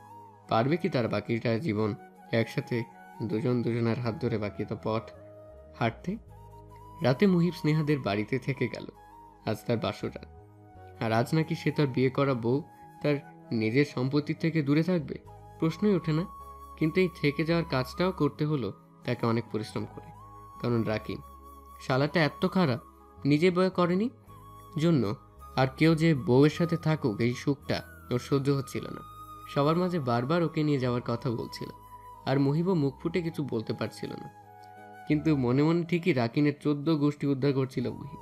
পারবে কি তার বাকিটা জীবন একসাথে দুজনের হাত ধরে বাকি তো পথ হাঁটতে। রাতে মুহিব স্নেহাদের বাড়িতে থেকে গেল। আজ তার বাসর রাত, আর আজ নাকি সে তার বিয়ে করা বউ তার নিজের সম্পত্তি থেকে দূরে থাকবে, প্রশ্নই ওঠে না। কিন্তু এই থেকে যাওয়ার কাজটাও করতে হলো তাকে অনেক পরিশ্রম করে, কারণ রাকিন শালাটা এত খারাপ, নিজে বয়ে করেনি জন্য আর কেউ যে বউয়ের সাথে থাকুক এই সুখটা ওর সহ্য হচ্ছিল না। সবার মাঝে বারবার ওকে নিয়ে যাওয়ার কথা বলছিল, আর মুহিবও মুখ ফুটে কিছু বলতে পারছিল না। কিন্তু মনে মনে ঠিকই রাকিনের 14 গোষ্ঠী উদ্ধার করছিল মুহিব।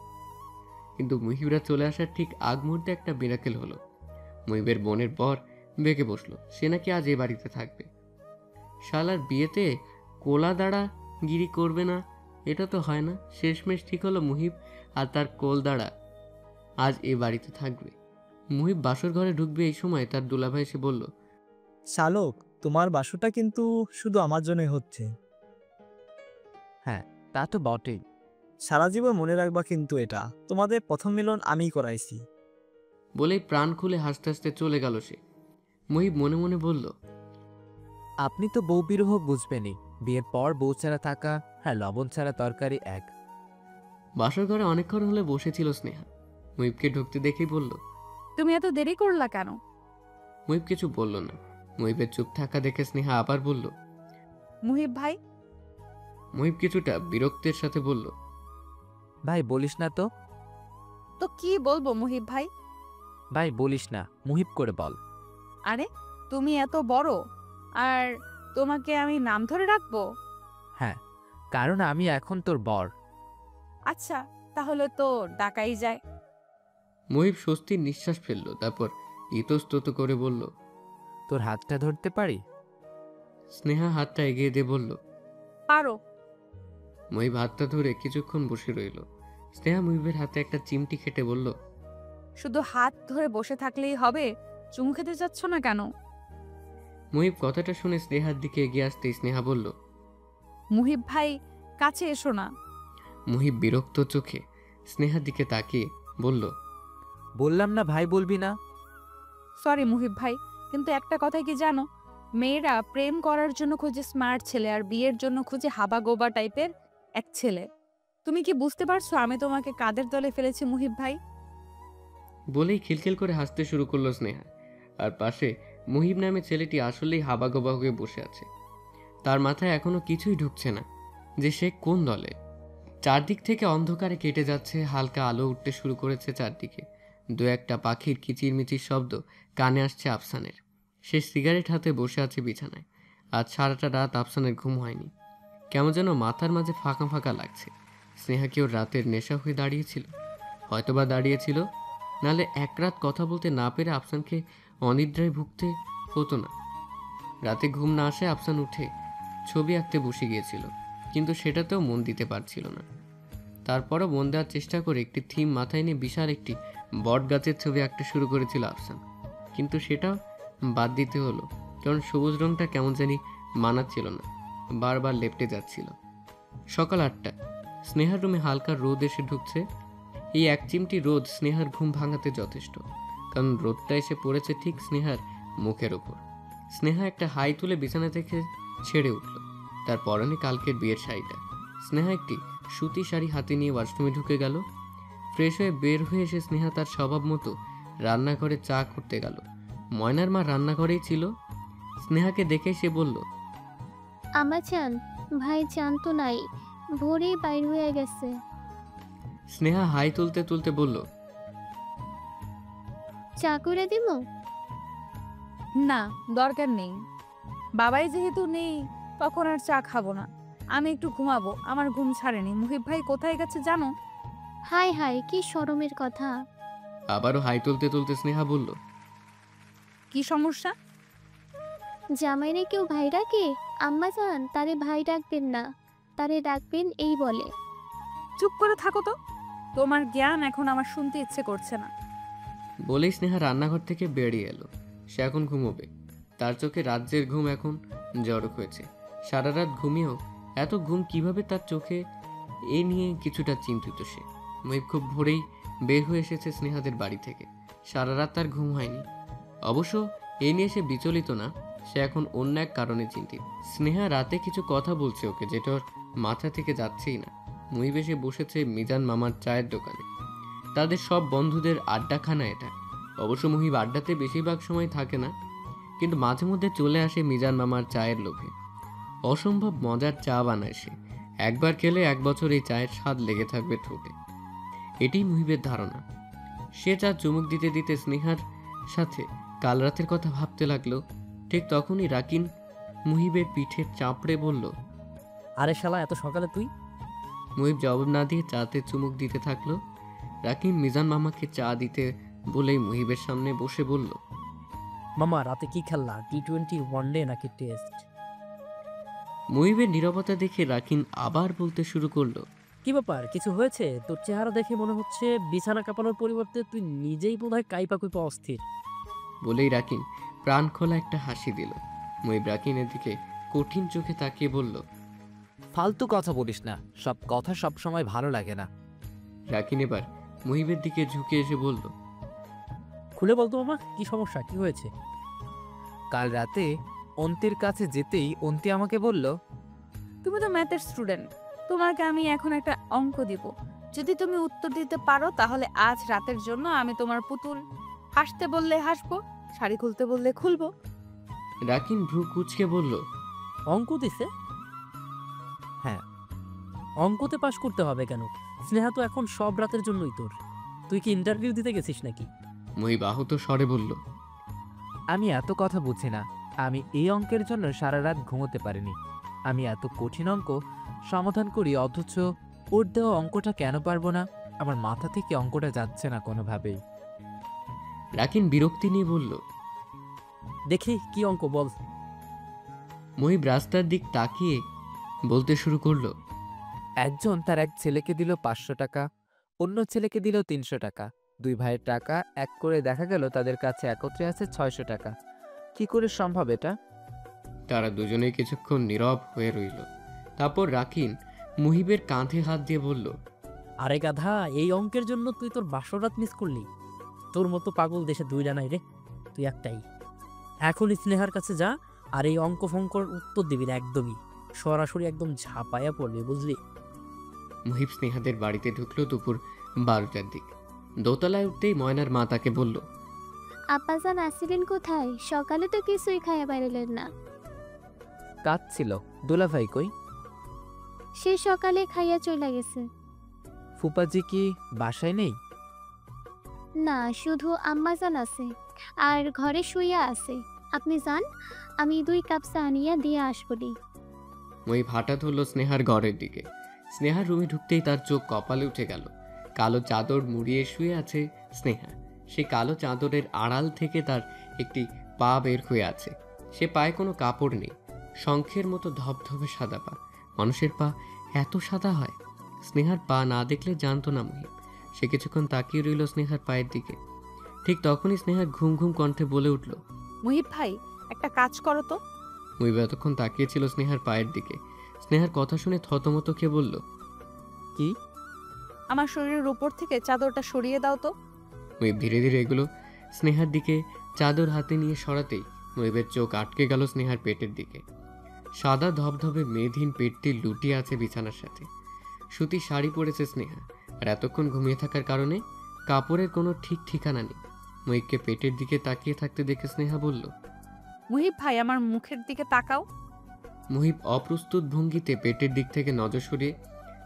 কিন্তু মুহিবরা চলে আসার ঠিক আগ মুহূর্তে একটা মিরাকেল হলো। মুহিবের বোনের বর বেঁকে বসলো, সে নাকি আজ এ বাড়িতে থাকবে। শালার বিয়েতে কোলা দাঁড়া গিরি করবে না, এটা তো হয় না। শেষমেশ ঠিক হলো মুহিব আর তার কোল দাঁড়া আজ এ বাড়িতে থাকবে। মুহিব বাসর ঘরে ঢুকবে এই সময় তার দুলাভাই এসে বলল, শালক, তোমার বাসুটা কিন্তু শুধু আমার জন্যই হচ্ছে। হ্যাঁ, তা তো বটেই। সারা জীবন মনে রাখবা কিন্তু এটা, তোমাদের প্রথম মিলন আমিই করাইছি। বলেই প্রাণ খুলে হাসতে হাসতে চলে গেল সে। মুহিব মনে মনে বলল, আপনি তো বউ বিরহ বুঝবেনই। বিয়ের পর বউ ছাড়া থাকা আর লবণ ছাড়া তরকারি এক। বাসর ঘরে অনেকক্ষণ হলে বসেছিল স্নেহা। মুহিবকে ঢুকতে দেখেই বলল, তুমি এত দেরি করলা কেন? মুহিব কিছু বলল না। মুহিবের চুপ থাকা দেখে স্নেহা আবার বলল, মুহিব ভাই। মুহিব কিছুটা বিরক্তের সাথে বলল, ভাই বলিস না তো। তো কি বলবো মুহিব ভাই? ভাই বলিস না, মুহিব করে বল। আরে তুমি এত বড়, আর তোমাকে আমি নাম ধরে রাখবো? হ্যাঁ, কারণ আমি এখন তোর বর। আচ্ছা, তাহলে তো ডাকাই যায়। মুহিব স্বস্তির নিঃশ্বাস ফেলল, তারপর ইতস্তত করে বলল, তোর হাতটা ধরতে পারি? স্নেহা হাতটা এগিয়ে দিয়ে বলল, পারো। মুহিব হাতটা ধরে কিছুক্ষণ বসে রইল। স্নেহা মুহিবের হাতে একটা চিমটি খেটে বলল, শুধু হাত ধরে বসে থাকলেই হবে? চুমু খেতে যাচ্ছ না কেন? মুহিব কথাটা শুনে স্নেহার দিকে এগিয়ে আসতেই স্নেহা বলল, মুহিব ভাই, কাছে এসো না। মুহিব বিরক্ত চোখে স্নেহার দিকে তাকিয়ে বলল, বললাম না ভাই বলবি না। সরি মুহিব ভাই, কিন্তু একটা কথা কি জানো, মেয়েরা প্রেম করার জন্য খুঁজে স্মার্ট ছেলে, আর বিয়ের জন্য খুঁজে হাবা গোবা টাইপের এক ছেলে। তুমি কি বুঝতে পারছো আমি তোমাকে কাদের দলে ফেলেছি মুহিব ভাই? বলেই খিলখিল করে হাসতে শুরু করলো স্নেহা। আর পাশে মুহিব নামে ছেলেটি আসলেই হাবাগোবা হয়ে বসে আছে। তার মাথায় এখনো কিছুই ঢুকছে না যে সে কোন দলে। চারদিক থেকে অন্ধকারে কেটে যাচ্ছে, হালকা আলো উঠতে শুরু করেছে চারদিকে। দু একটা পাখির কিচিরমিচির শব্দ কানে আসছে আফসানের। সে সিগারেট হাতে বসে আছে বিছানায়। আজ সারাটা রাত আফসানের ঘুম হয়নি। কেমন যেন মাথার মাঝে ফাঁকা ফাঁকা লাগছে। স্নেহা কি ওর রাতের নেশা হয়ে দাঁড়িয়েছিল? হয়তোবা দাঁড়িয়েছিল, নাহলে এক রাত কথা বলতে না পেরে আফসানকে অনিদ্রায় ভুগতে হতো না। রাতে ঘুম না আসে আফসান উঠে ছবি আঁকতে বসে গিয়েছিল, কিন্তু সেটাতেও মন দিতে পারছিল না। তারপরও মন দেওয়ার চেষ্টা করে একটি থিম মাথায় নিয়ে বিশাল একটি বট গাছের ছবি আঁকতে শুরু করেছিল আফসান, কিন্তু সেটাও বাদ দিতে হলো, কারণ সবুজ রংটা কেমন জানি মানাচ্ছিল না, বারবার লেপটে যাচ্ছিল। সকাল 8টা, স্নেহার রুমে হালকা রোদ এসে ঢুকছে। এই এক চিমটি রোদ স্নেহার ঘুম ভাঙাতে যথেষ্ট, কারণ রোদটা এসে পড়েছে ঠিক স্নেহার মুখের ওপর। স্নেহা একটা হাই তুলে বিছানা থেকে ছেড়ে উঠল। তার পরনে কালকের বিয়ের শাড়িটা। স্নেহা একটি সুতি শাড়ি হাতে নিয়ে ওয়াশরুমে ঢুকে গেল। ফ্রেশ হয়ে বের হয়ে এসে স্নেহা তার স্বভাব মতো রান্নাঘরে চা করতে গেল। ময়নার মা রান্নাঘরেই ছিল। স্নেহাকে দেখে সে বলল, আমা চান, ভাই চান তো নাই, ভোরেই বাইর হয়ে গেছে। স্নেহা হাই তুলতে তুলতে বলল, চা করে দিব? না, দরকার নেই। বাবাই যেহেতু নেই, তখন আর চা খাবো না। আমি একটু ঘুমাবো, আমার ঘুম ছাড়েনি। মুহিব ভাই কোথায় গেছে জানো? হাই হাই, কি শরমের কথা। আবারও হাই তুলতে তুলতে স্নেহা বলল, কি সমস্যা? জামাইরে কেউ ভাই ডাকে? আম্মা চান, তারে ভাই ডাকবেন না, তারে ডাকবেন এই বলে। চুপ করে থাকো তো, তোমার জ্ঞান এখন আমার শুনতে ইচ্ছে করছে না। বলেই স্নেহা রান্নাঘর থেকে বেরিয়ে এলো। সে এখন ঘুমোবে। তার চোখে রাজ্যের ঘুম এখন জড়ো হয়েছে। সারা রাত ঘুমিয়েও এত ঘুম কিভাবে তার চোখে, এ নিয়ে কিছুটা চিন্তিত সে। মুহিব খুব ভোরেই বের হয়ে এসেছে স্নেহাদের বাড়ি থেকে। সারা রাত তার ঘুম হয়নি। অবশ্য এ নিয়ে সে বিচলিত না। সে এখন অন্য এক কারণে চিন্তিত। স্নেহা রাতে কিছু কথা বলছে ওকে, যেটা ওর মাথা থেকে যাচ্ছেই না। মুহিব এসে বসেছে মিজান মামার চায়ের দোকানে। তাদের সব বন্ধুদের আড্ডাখানা এটা। অবশ্য মুহিব আড্ডাতে বেশিরভাগ সময় থাকে না, কিন্তু মাঝে মধ্যে চলে আসে মিজান মামার চায়ের লোভে। অসম্ভব মজার চা বানায় সে। একবার খেলে 1 বছর এই চায়ের স্বাদ লেগে থাকবে ঠোঁটে। এটাই মুহিবের ধারণা। সে চা চুমুক দিতে দিতে স্নেহার সাথে কাল রাতের কথা ভাবতে লাগলো। ঠিক তখনই রাকিন মুহিবের পিঠে চাপড়ে বলল, আরে শালা, এত সকালে তুই? মুহিব জবাব না দিয়ে চাতে চুমুক দিতে থাকলো। রাকিন মিজান মামাকে চা দিতে বলেই মুহিবের সামনে বসে বলল, মামা রাতে কি খেললা? T20 ওয়ানডে নাকি টেস্ট? মুহিবের নীরবতা দেখে রাকিন আবার বলতে শুরু করলো, কি ব্যাপার, কিছু হয়েছে? তোর চেহারা দেখে মনে হচ্ছে বিছানা কাঁপানোর পরিবর্তে তুই নিজেই বোধহয় কাইপা কুইপা অস্থির। বলেই রাকিন প্রাণ খোলা একটা হাসি দিল। মুহিব রাকিনের দিকে কঠিন চোখে তাকিয়ে বলল, ফালতু কথা বলিস না, সব কথা সব সময় ভালো লাগে না। রাকিন এবার মুহিবের দিকে ঝুঁকে এসে বলল, খুলে বলতো মামা, কি সমস্যা, কি হয়েছে? কাল রাতে অন্তির কাছে যেতেই অন্তি আমাকে বলল, তুমি তো ম্যাথের স্টুডেন্ট, তোমাকে আমি এখন একটা অঙ্ক দিব। যদি তুমি উত্তর দিতে পারো তাহলে আজ রাতের জন্য আমি তোমার পুতুল। হাসতে বললে হাসবো, শাড়ি খুলতে বললে খুলবো। রাকিন ভ্রু কুচকে বলল, অঙ্ক দিছে? হ্যাঁ। অঙ্কতে পাশ করতে হবে কেন? স্নেহা তো এখন সব রাতের জন্যই তোর। তুই কি ইন্টারভিউ দিতে গেছিস নাকি? মুহিব আহত স্বরে বলল, আমি এত কথা বুঝি না। আমি এই অঙ্কের জন্য সারা রাত ঘুমোতে পারিনি। আমি এত কঠিন অঙ্ক সমাধান করি, অথচ ওর দেওয়া অঙ্কটা কেন পারবো না? আমার মাথা থেকে অঙ্কটা যাচ্ছে না কোনোভাবেই। রাকিন বিরক্তি নিয়ে বলল, দেখি কি অঙ্ক বল। মুহিব রাস্তার দিক তাকিয়ে বলতে শুরু করলো, একজন তার এক ছেলেকে দিল 500 টাকা, অন্য ছেলেকে দিল 300 টাকা। 2 ভাইয়ের টাকা এক করে দেখা গেল তাদের কাছে একত্রে আছে 600 টাকা। কি করে সম্ভব এটা? তারা দুজনেই কিছুক্ষণ নীরব হয়ে রইল। তারপর রাকিন মুহিবের কাঁধে হাত দিয়ে বলল, আরে গাধা, এই অঙ্কের জন্য তুই তোর বাসরাত মিস করলি? তোর মতো পাগল দেশে 2টা নাই রে, তুই একটাই। এখন স্নেহার কাছে যা, আর এই অঙ্ক ফঙ্কর উত্তর দিবি না একদমই। সরাসরি একদম ঝাঁপায়া পড়বি, বুঝলি? মুহিব স্নেহাদের বাড়িতে ঢুকলো দুপুর 12টার দিক। দোতলায় উঠতেই ময়নার মা তাকে বলল, আব্বাজান আসিলেন কোথায়? সকালে তো কিছুই খাইয়া পারিলেন না। কাজ ছিল। দুলাভাই কই? সে সকালে খাইয়া চলে গেছে। ফুপাজি কি বাসায় নেই? না, শুধু আম্মাজান আছে, আর ঘরে শুইয়া আছে। আপনি যান, আমি 2 কাপ চা আনিয়া দিয়ে আসবনি। মুহিব হাঁটা ধরল স্নেহার ঘরের দিকে। স্নেহার রুমে ঢুকতেই তার চোখ কপালে উঠে গেল। কালো চাদর মুড়িয়ে শুয়ে আছে স্নেহা। সেই কালো চাদরের আড়াল থেকে তার একটি পা বের হয়ে আছে। সে পায়ে কোনো কাপড় নেই, শঙ্খের মতো ধবধবে সাদা পা। মানুষের পা এত সাদা হয়? স্নেহার পা না দেখলে জানতো না মুহিব। সে কিছুক্ষণ তাকিয়ে রইল স্নেহার পায়ের দিকে। ঠিক তখনই স্নেহা ঘুম ঘুম কণ্ঠে বলে উঠল, মুহিব ভাই, একটা কাজ করো তো। মুহিব এতক্ষণ তাকিয়েছিল স্নেহার পায়ের দিকে। স্নেহার কথা শুনে থতমত খেয়ে বলল, কি? আমার শরীরের উপর থেকে চাদরটা সরিয়ে দাও তো। মুহিব ধীরে ধীরে এগুলো স্নেহার দিকে চাদর হাতে নিয়ে সরাতেই মুহিবের চোখ আটকে গেল স্নেহার পেটের দিকে। সাদা ধবধবে মেয়েধীন পেটটি লুটিয়ে আছে বিছানার সাথে। সুতি শাড়ি পরেছে স্নেহা, আর এতক্ষণ ঘুমিয়ে থাকার কারণে কাপড়ের কোনো ঠিক ঠিকানা নেই। মুহিবকে পেটের দিকে তাকিয়ে থাকতে দেখে স্নেহা বলল, মুহিব ভাই, আমার মুখের দিকে তাকাও। মুহিব অপ্রস্তুত ভঙ্গিতে পেটের দিক থেকে নজর সরিয়ে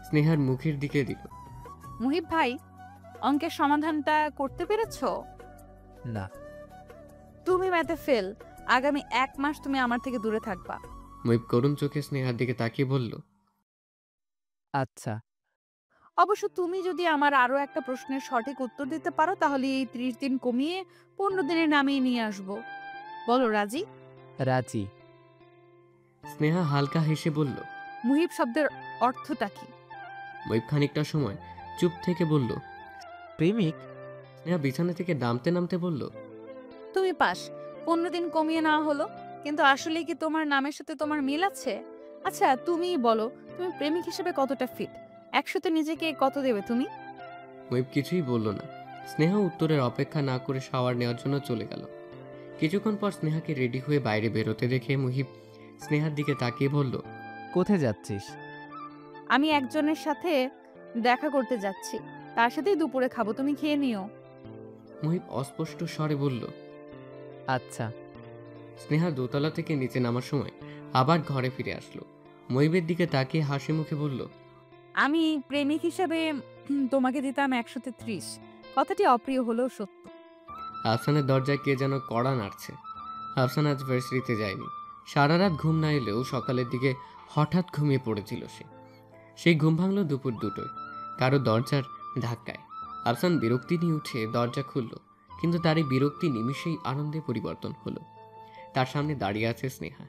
স্নেহার মুখের দিকে দিল। মুহিব ভাই, অঙ্কের সমাধানটা করতে পেরেছো? না। তুমি ম্যাথে ফেল। আগামী 1 মাস তুমি আমার থেকে দূরে থাকবা। মুহিব করুণ চোখে স্নেহার দিকে তাকিয়ে বলল, আচ্ছা। অবশ্য তুমি যদি আমার আরো একটা প্রশ্নের সঠিক উত্তর দিতে পারো তাহলে এই 30 দিন কমিয়ে 15 দিনে নামিয়ে নিয়ে আসবো। বলো রাজি? রাজি। স্নেহা হালকা হেসে বলল, মুহিব শব্দের অর্থটা কি? মুহিব খানিকটা সময় চুপ থেকে বলল, প্রেমিক। স্নেহা বিছানা থেকে নামতে নামতে বলল, তুমি পাস। 15 দিন কমিয়ে নেওয়া হলো, কিন্তু আসলে কি তোমার নামের সাথে তোমার মিল আছে? আচ্ছা তুমিই বলো, তুমি প্রেমিক হিসেবে কতটা ফিট? 100তে নিজেকে কত দেবে তুমি? মুহিব কিছুই বলল না। স্নেহা উত্তরের অপেক্ষা না করে শাওয়ার নেওয়ার জন্য চলে গেল। কিছুক্ষণ পর স্নেহাকে রেডি হয়ে বাইরে বেরোতে দেখে মুহিব স্নেহার দিকে তাকিয়ে বলল, কোথায় যাচ্ছিস? আমি একজনের সাথে দেখা করতে যাচ্ছি, তার সাথেই দুপুরে খাবো, তুমি খেয়ে নিও। মুহিব অস্পষ্ট স্বরে বলল, আচ্ছা। স্নেহা দোতলা থেকে নিচে নামার সময় আবার ঘরে ফিরে আসলো। মুহিবের দিকে তাকিয়ে হাসি মুখে বলল, আমি প্রেমিক হিসাবে তোমাকে দিতাম 133। কথাটি অপ্রিয় হলেও সত্য। আফসানের দরজায় কে যেন কড়া নাড়ছে। আফসান আজ ভার্সিটিতে যায়নি। সারা রাত ঘুম না এলেও সকালের দিকে হঠাৎ ঘুমিয়ে পড়েছিল সে। সেই ঘুম ভাঙল দুপুর 2টোয় কারো দরজার ধাক্কায়। আফসান বিরক্তি নিয়ে উঠে দরজা খুলল, কিন্তু তার এই বিরক্তি নিমিষেই আনন্দে পরিবর্তন হলো। তার সামনে দাঁড়িয়ে আছে স্নেহা।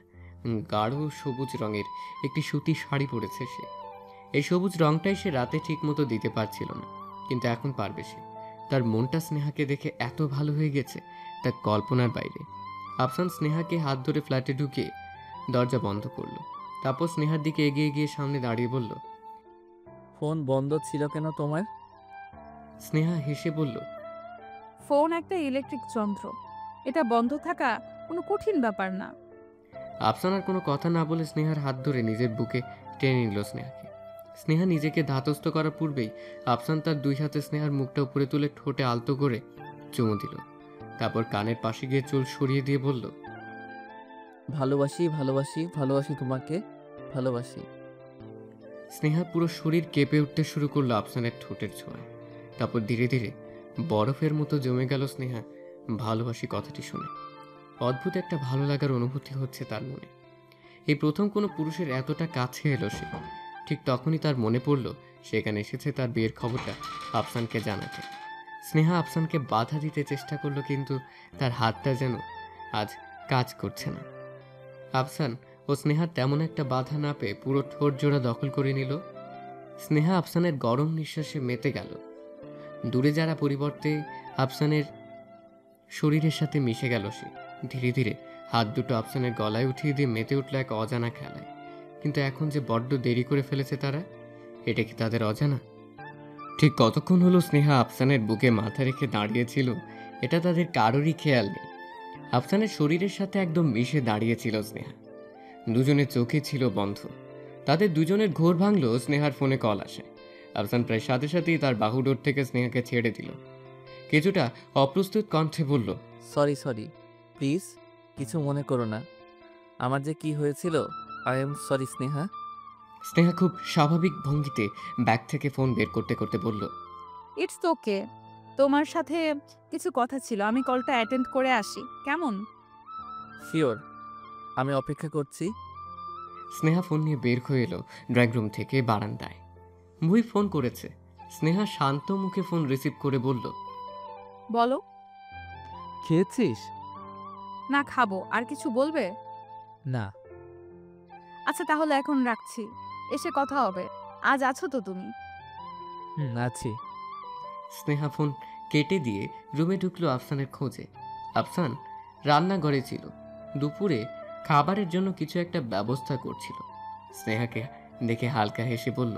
গাঢ় সবুজ রঙের একটি সুতির শাড়ি পরেছে সে। এই সবুজ রংটাই সে রাতে ঠিক মতো দিতে পারছিল না, কিন্তু এখন পারবে সে। তার মনটা স্নেহাকে দেখে এত ভালো হয়ে গেছে, তার কল্পনার বাইরে। আফসান স্নেহাকে হাত ধরে ফ্ল্যাটে ঢুকিয়ে দরজা বন্ধ করলো। তারপর স্নেহার দিকে এগিয়ে গিয়ে সামনে দাঁড়িয়ে বলল, ফোন বন্ধ ছিল কেন তোমার? স্নেহা হেসে বলল, ফোন একটা ইলেকট্রিক যন্ত্র, এটা বন্ধ থাকা কোনো কঠিন ব্যাপার না। আফসান আর কোনো কথা না বলে স্নেহার হাত ধরে নিজের বুকে টেনে নিল স্নেহাকে। স্নেহা নিজেকে ধাতস্থ করার পূর্বেই আফসান তার 2 হাতে স্নেহার মুখটা উপরে তুলে ঠোঁটে আলতো করে চুমু দিল। তারপর কানের পাশে গিয়ে চুল সরিয়ে দিয়ে বলল, ভালোবাসি ভালোবাসি ভালোবাসি তোমাকে, ভালোবাসি। স্নেহা পুরো শরীর কেঁপে উঠতে শুরু করলো আফসানের ঠোঁটের ছোঁয়ায়। তারপর ধীরে ধীরে বরফের মতো জমে গেল স্নেহা ভালোবাসি কথাটি শুনে। অদ্ভুত একটা ভালো লাগার অনুভূতি হচ্ছে তার মনে। এই প্রথম কোনো পুরুষের এতটা কাছে এলো সে। ঠিক তখনই তার মনে পড়ল সেখানে এসেছে তার বিয়ের খবরটা আফসানকে জানাতে। স্নেহা আফসানকে বাধা দিতে চেষ্টা করলো, কিন্তু তার হাতটা যেন আজ কাজ করছে না। আফসান ও স্নেহা তেমন একটা বাধা না পেয়ে পুরো ঠোঁট জোড়া দখল করে নিল। স্নেহা আফসানের গরম নিঃশ্বাসে মেতে গেল। দূরে যারা পরিবর্তে আফসানের শরীরের সাথে মিশে গেল সে। ধীরে ধীরে হাত দুটো আফসানের গলায় উঠিয়ে দিয়ে মেতে উঠল এক অজানা খেলায়। কিন্তু এখন যে বড্ড দেরি করে ফেলেছে তারা, এটা কি তাদের অজানা? ঠিক কতক্ষণ হলো স্নেহা আফসানের বুকে মাথা রেখে দাঁড়িয়েছিল, এটা তাদের কারোরই খেয়াল নেই। আফসানের শরীরের সাথে একদম মিশে দাঁড়িয়েছিল স্নেহা। দুজনের চোখে ছিল বন্ধ। তাদের দুজনের ঘোর ভাঙল স্নেহার ফোনে কল আসে। আফসান প্রায় সাথে সাথেই তার বাহুডোর থেকে স্নেহাকে ছেড়ে দিল। কিছুটা অপ্রস্তুত কণ্ঠে বলল, সরি সরি, প্লিজ কিছু মনে করো না। আমার যে কি হয়েছিল, I am sorry Sneha. Sneha খুব স্বাভাবিক ভঙ্গিতে ব্যাগ থেকে ফোন বের করতে করতে বলল, ইটস ওকে, তোমার সাথে কিছু কথা ছিল, আমি কলটা অ্যাটেন্ড করে আসি, কেমন? শিওর, আমি অপেক্ষা করছি। স্নেহা ফোন নিয়ে বের হয়ে এলো ড্রয়িং রুম থেকে বারান্দায়। মুহি ফোন করেছে। স্নেহা শান্ত মুখে ফোন রিসিভ করে বলল, বলো। খেয়েছিস? না, খাবো। আর কিছু বলবে? না। আচ্ছা তাহলে এখন রাখছি, এসে কথা হবে। আজ আছো তো তুমি? আছি। স্নেহা ফোন কেটে দিয়ে রুমে ঢুকলো আফসানের খোঁজে। আফসান রান্নাঘরে ছিল, দুপুরে খাবারের জন্য কিছু একটা ব্যবস্থা করছিল। স্নেহাকে দেখে হালকা হেসে বলল,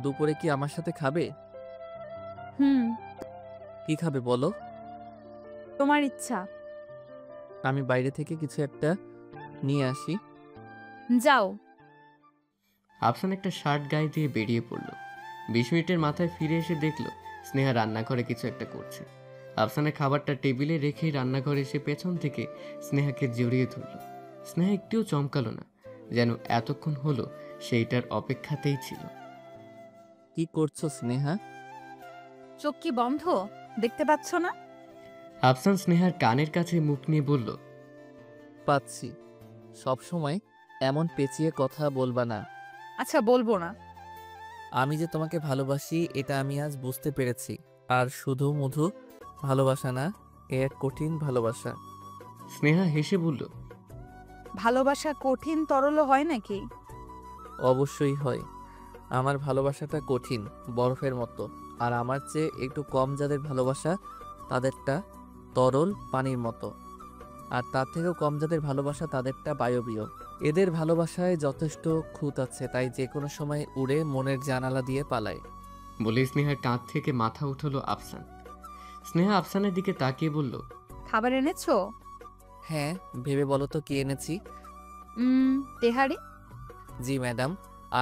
দুপুরে কি আমার সাথে খাবে? হুম। কি খাবে বলো? তোমার ইচ্ছা। আমি বাইরে থেকে কিছু একটা নিয়ে আসি। যাও। আফসান একটা শার্ট গায়ে দিয়ে বেরিয়ে পড়ল। 20 মিনিটের মাথায় ফিরে এসে দেখল স্নেহা রান্নাঘরে কিছু একটা করছে। আফসানের খাবারটা টেবিলে রেখেই রান্নাঘরে এসে পেছন থেকে স্নেহাকে জড়িয়ে ধরল। স্নেহা একটুও চমকালো না, যেন এতক্ষণ হলো সেইটার অপেক্ষাতেই ছিল। কি করছো স্নেহা? চোখ কি বন্ধ, দেখতে পাচ্ছ না? আফসান স্নেহার কানের কাছে মুখ নিয়ে বলল, পাচ্ছি। সব সময় এমন পেঁচিয়ে কথা বলবা না। আচ্ছা বলবো না। আমি যে তোমাকে ভালোবাসি এটা আমি আজ বুঝতে পেরেছি। আর শুধু মধু ভালোবাসা না, এ এক কঠিন ভালোবাসা। স্নেহা হেসে বলল, ভালোবাসা কঠিন তরল হয় নাকি? অবশ্যই হয়। আমার ভালোবাসাটা কঠিন, বরফের মতো। আর আমার চেয়ে একটু কম যাদের ভালোবাসা, তাদেরটা তরল পানির মতো। আর তার থেকেও কম যাদের ভালোবাসা, তাদেরটা বায়বীয়। এদের ভালোবাসায় যথেষ্ট খুঁত আছে, তাই যে কোনো সময় উড়ে মনের জানালা দিয়ে পালায়। বলে স্নেহার কাঁধ থেকে মাথা উঠল আফসান। স্নেহা আফসানের দিকে তাকিয়ে বলল, খাবার এনেছো? হ্যাঁ, ভেবে বলো তো কি এনেছি। তেহারি। জি ম্যাডাম।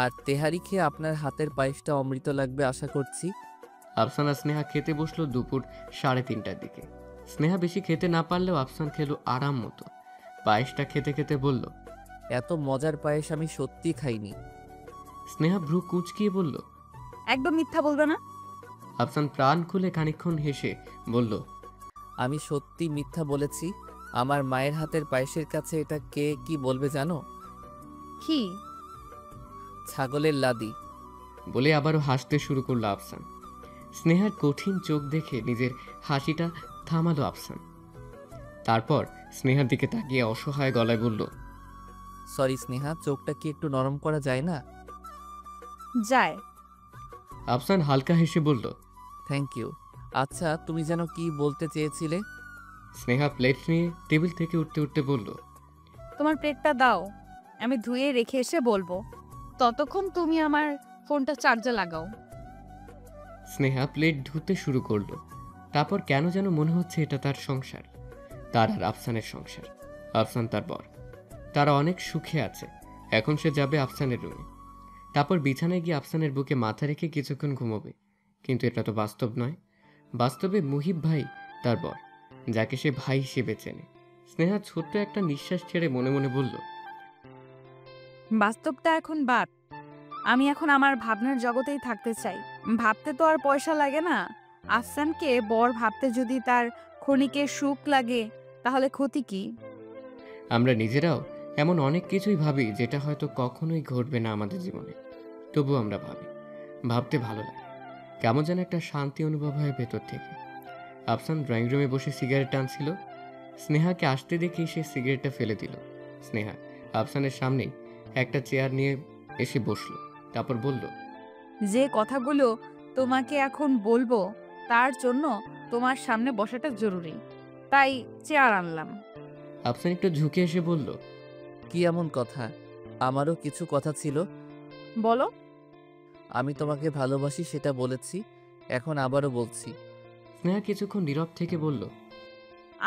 আর তেহারি খেয়ে আপনার হাতের পায়েসটা অমৃত লাগবে আশা করছি। আফসান আর স্নেহা খেতে বসলো দুপুর 3:30টার দিকে। স্নেহা বেশি খেতে না পারলেও আফসান খেলো আরাম মতো। পায়েসটা খেতে খেতে বলল, এত মজার পায়েস আমি সত্যিই খাইনি। স্নেহা ভ্রু কুঁচকিয়ে বলল, একদম মিথ্যা বলবে না। আফসান প্রাণ খুলে খানিকক্ষণ হেসে বলল, আমি সত্যি মিথ্যা বলেছি। আমার মায়ের হাতের পায়েসের কাছে এটা কে কি বলবে জানো? কি? ছাগলের লাদি। বলে আবারও হাসতে শুরু করলো আফসান। স্নেহার কঠিন চোখ দেখে নিজের হাসিটা থামালো আফসান। তারপর স্নেহার দিকে তাকিয়ে অসহায় গলায় বলল, সরি স্নেহা, চোখটা কি একটু নরম করা যায় না? যায়। আফসান হালকা হেসে বলল, থ্যাংক ইউ। আচ্ছা, তুমি যেন কি বলতে চেয়েছিলে? স্নেহা প্লেট নিয়ে টেবিল থেকে উঠতে উঠতে বলল, তোমার প্লেটটা দাও, আমি ধুয়ে রেখে এসে বলবো। ততক্ষণ তুমি আমার ফোনটা চার্জে লাগাও। স্নেহা প্লেট ধুতে শুরু করলো। তারপর কেন যেন মনে হচ্ছে এটা তার সংসার, তার আর আফসানের সংসার। আফসান তার বর, তারা অনেক সুখে আছে। এখন সে যাবে আফসানের রুমে, তারপর বিছানায় গিয়ে আফসানের বুকে মাথা রেখে কিছুক্ষণ ঘুমোবে। কিন্তু এটা তো বাস্তব নয়। বাস্তবে মুহিব ভাই তার বর, যাকে সে ভাই হিসেবে চেনে। স্নেহা ছোট্ট একটা নিঃশ্বাস ছেড়ে মনে মনে বলল, বাস্তবটা এখন বাদ। আমি এখন আমার ভাবনার জগতেই থাকতে চাই। ভাবতে তো আর পয়সা লাগে না। আফসানকে বর ভাবতে যদি তার ক্ষণিকের সুখ লাগে, তাহলে ক্ষতি কি? আমরা নিজেরাও এমন অনেক কিছুই ভাবি যেটা হয়তো কখনোই ঘটবে না আমাদের জীবনে। তবু আমরা ভাবি, ভাবতে ভালো লাগে, কেমন যেন একটা শান্তি অনুভব হয় ভেতর থেকে। আফসান ড্রয়িং রুমে বসে সিগারেট টানছিল। স্নেহাকে আসতে দেখে সে সিগারেটটা ফেলে দিল। স্নেহা আফসানের সামনেই একটা চেয়ার নিয়ে এসে বসলো। তারপর বলল, যে কথাগুলো তোমাকে এখন বলবো তার জন্য তোমার সামনে বসাটা জরুরি, তাই চেয়ার আনলাম। আফসান একটু ঝুঁকে এসে বলল, কি এমন কথা? আমারও কিছু কথা ছিল। বলো। আমি তোমাকে ভালোবাসি সেটা বলেছি, এখন আবারও বলছি। স্নেহা কিছুক্ষণ নীরব থেকে বলল,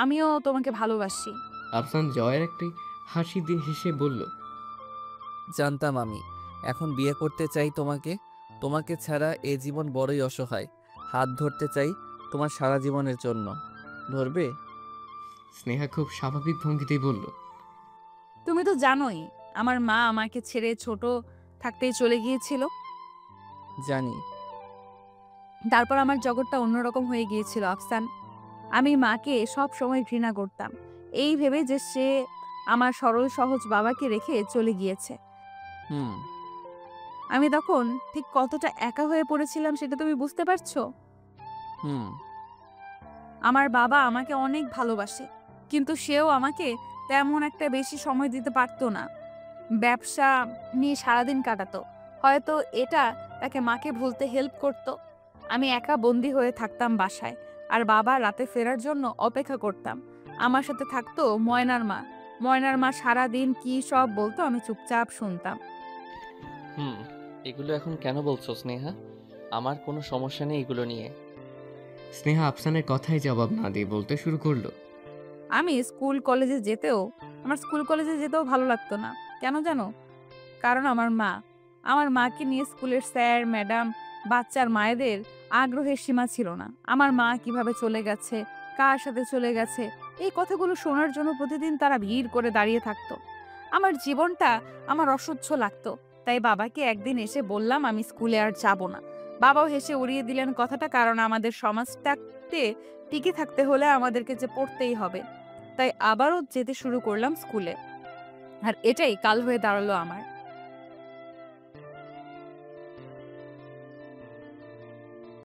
আমিও তোমাকে ভালোবাসি। আফসান জয়ের একটি হাসি দিয়ে হেসে বলল, জানতাম আমি। এখন বিয়ে করতে চাই তোমাকে। তোমাকে ছাড়া এ জীবন বড়ই অসহায়। হাত ধরতে চাই তোমার সারা জীবনের জন্য। ধরবে? স্নেহা খুব স্বাভাবিক ভঙ্গিতেই বলল, তুমি তো জানোই আমার মা আমাকে ছেড়ে ছোট থাকতেই চলে গিয়েছিল। জানি। তারপর আমার জগৎটা অন্যরকম হয়ে গিয়েছিল আফসান। আমি মাকে সব সময় ঘৃণা করতাম, এই ভেবে যে সে আমার সরল সহজ বাবাকে রেখে চলে গিয়েছে। হুম। আমি তখন ঠিক কতটা একা হয়ে পড়েছিলাম সেটা তুমি বুঝতে পারছো? হুম। আমার বাবা আমাকে অনেক ভালোবাসে, কিন্তু সেও আমাকে তেমন একটা বেশি সময় দিতে পারতো না। ব্যবসা নিয়ে সারাদিন কাটাতো। হয়তো এটা তাকে মাকে ভুলতে হেল্প করতো। আমি একা বন্দি হয়ে থাকতাম বাসায়, আর বাবা রাতে ফেরার জন্য অপেক্ষা করতাম। আমার সাথে থাকতো ময়নার মা। ময়নার মা সারাদিন কি সব বলতো, আমি চুপচাপ শুনতাম। এগুলো এখন কেন বলছো স্নেহা? আমার কোনো সমস্যা নেই এগুলো নিয়ে। স্নেহা আফসানের কথাই জবাব না দিয়ে বলতে শুরু করলো, আমি আমার স্কুল কলেজে যেতেও ভালো লাগতো না। কেন জানো? কারণ আমার মাকে নিয়ে স্কুলের স্যার ম্যাডাম বাচ্চার মায়েদের আগ্রহের সীমা ছিল না। আমার মা কিভাবে চলে গেছে, কার সাথে চলে গেছে, এই কথাগুলো শোনার জন্য প্রতিদিন তারা ভিড় করে দাঁড়িয়ে থাকতো। আমার জীবনটা আমার অসহ্য লাগতো। তাই বাবাকে একদিন এসে বললাম আমি স্কুলে আর যাব না। বাবাও হেসে উড়িয়ে দিলেন কথাটা, কারণ আমাদের সমাজটাতে টিকে থাকতে হলে আমাদেরকে যে পড়তেই হবে। তাই আবারও যেতে শুরু করলাম স্কুলে, আর এটাই কাল হয়ে দাঁড়ালো আমার।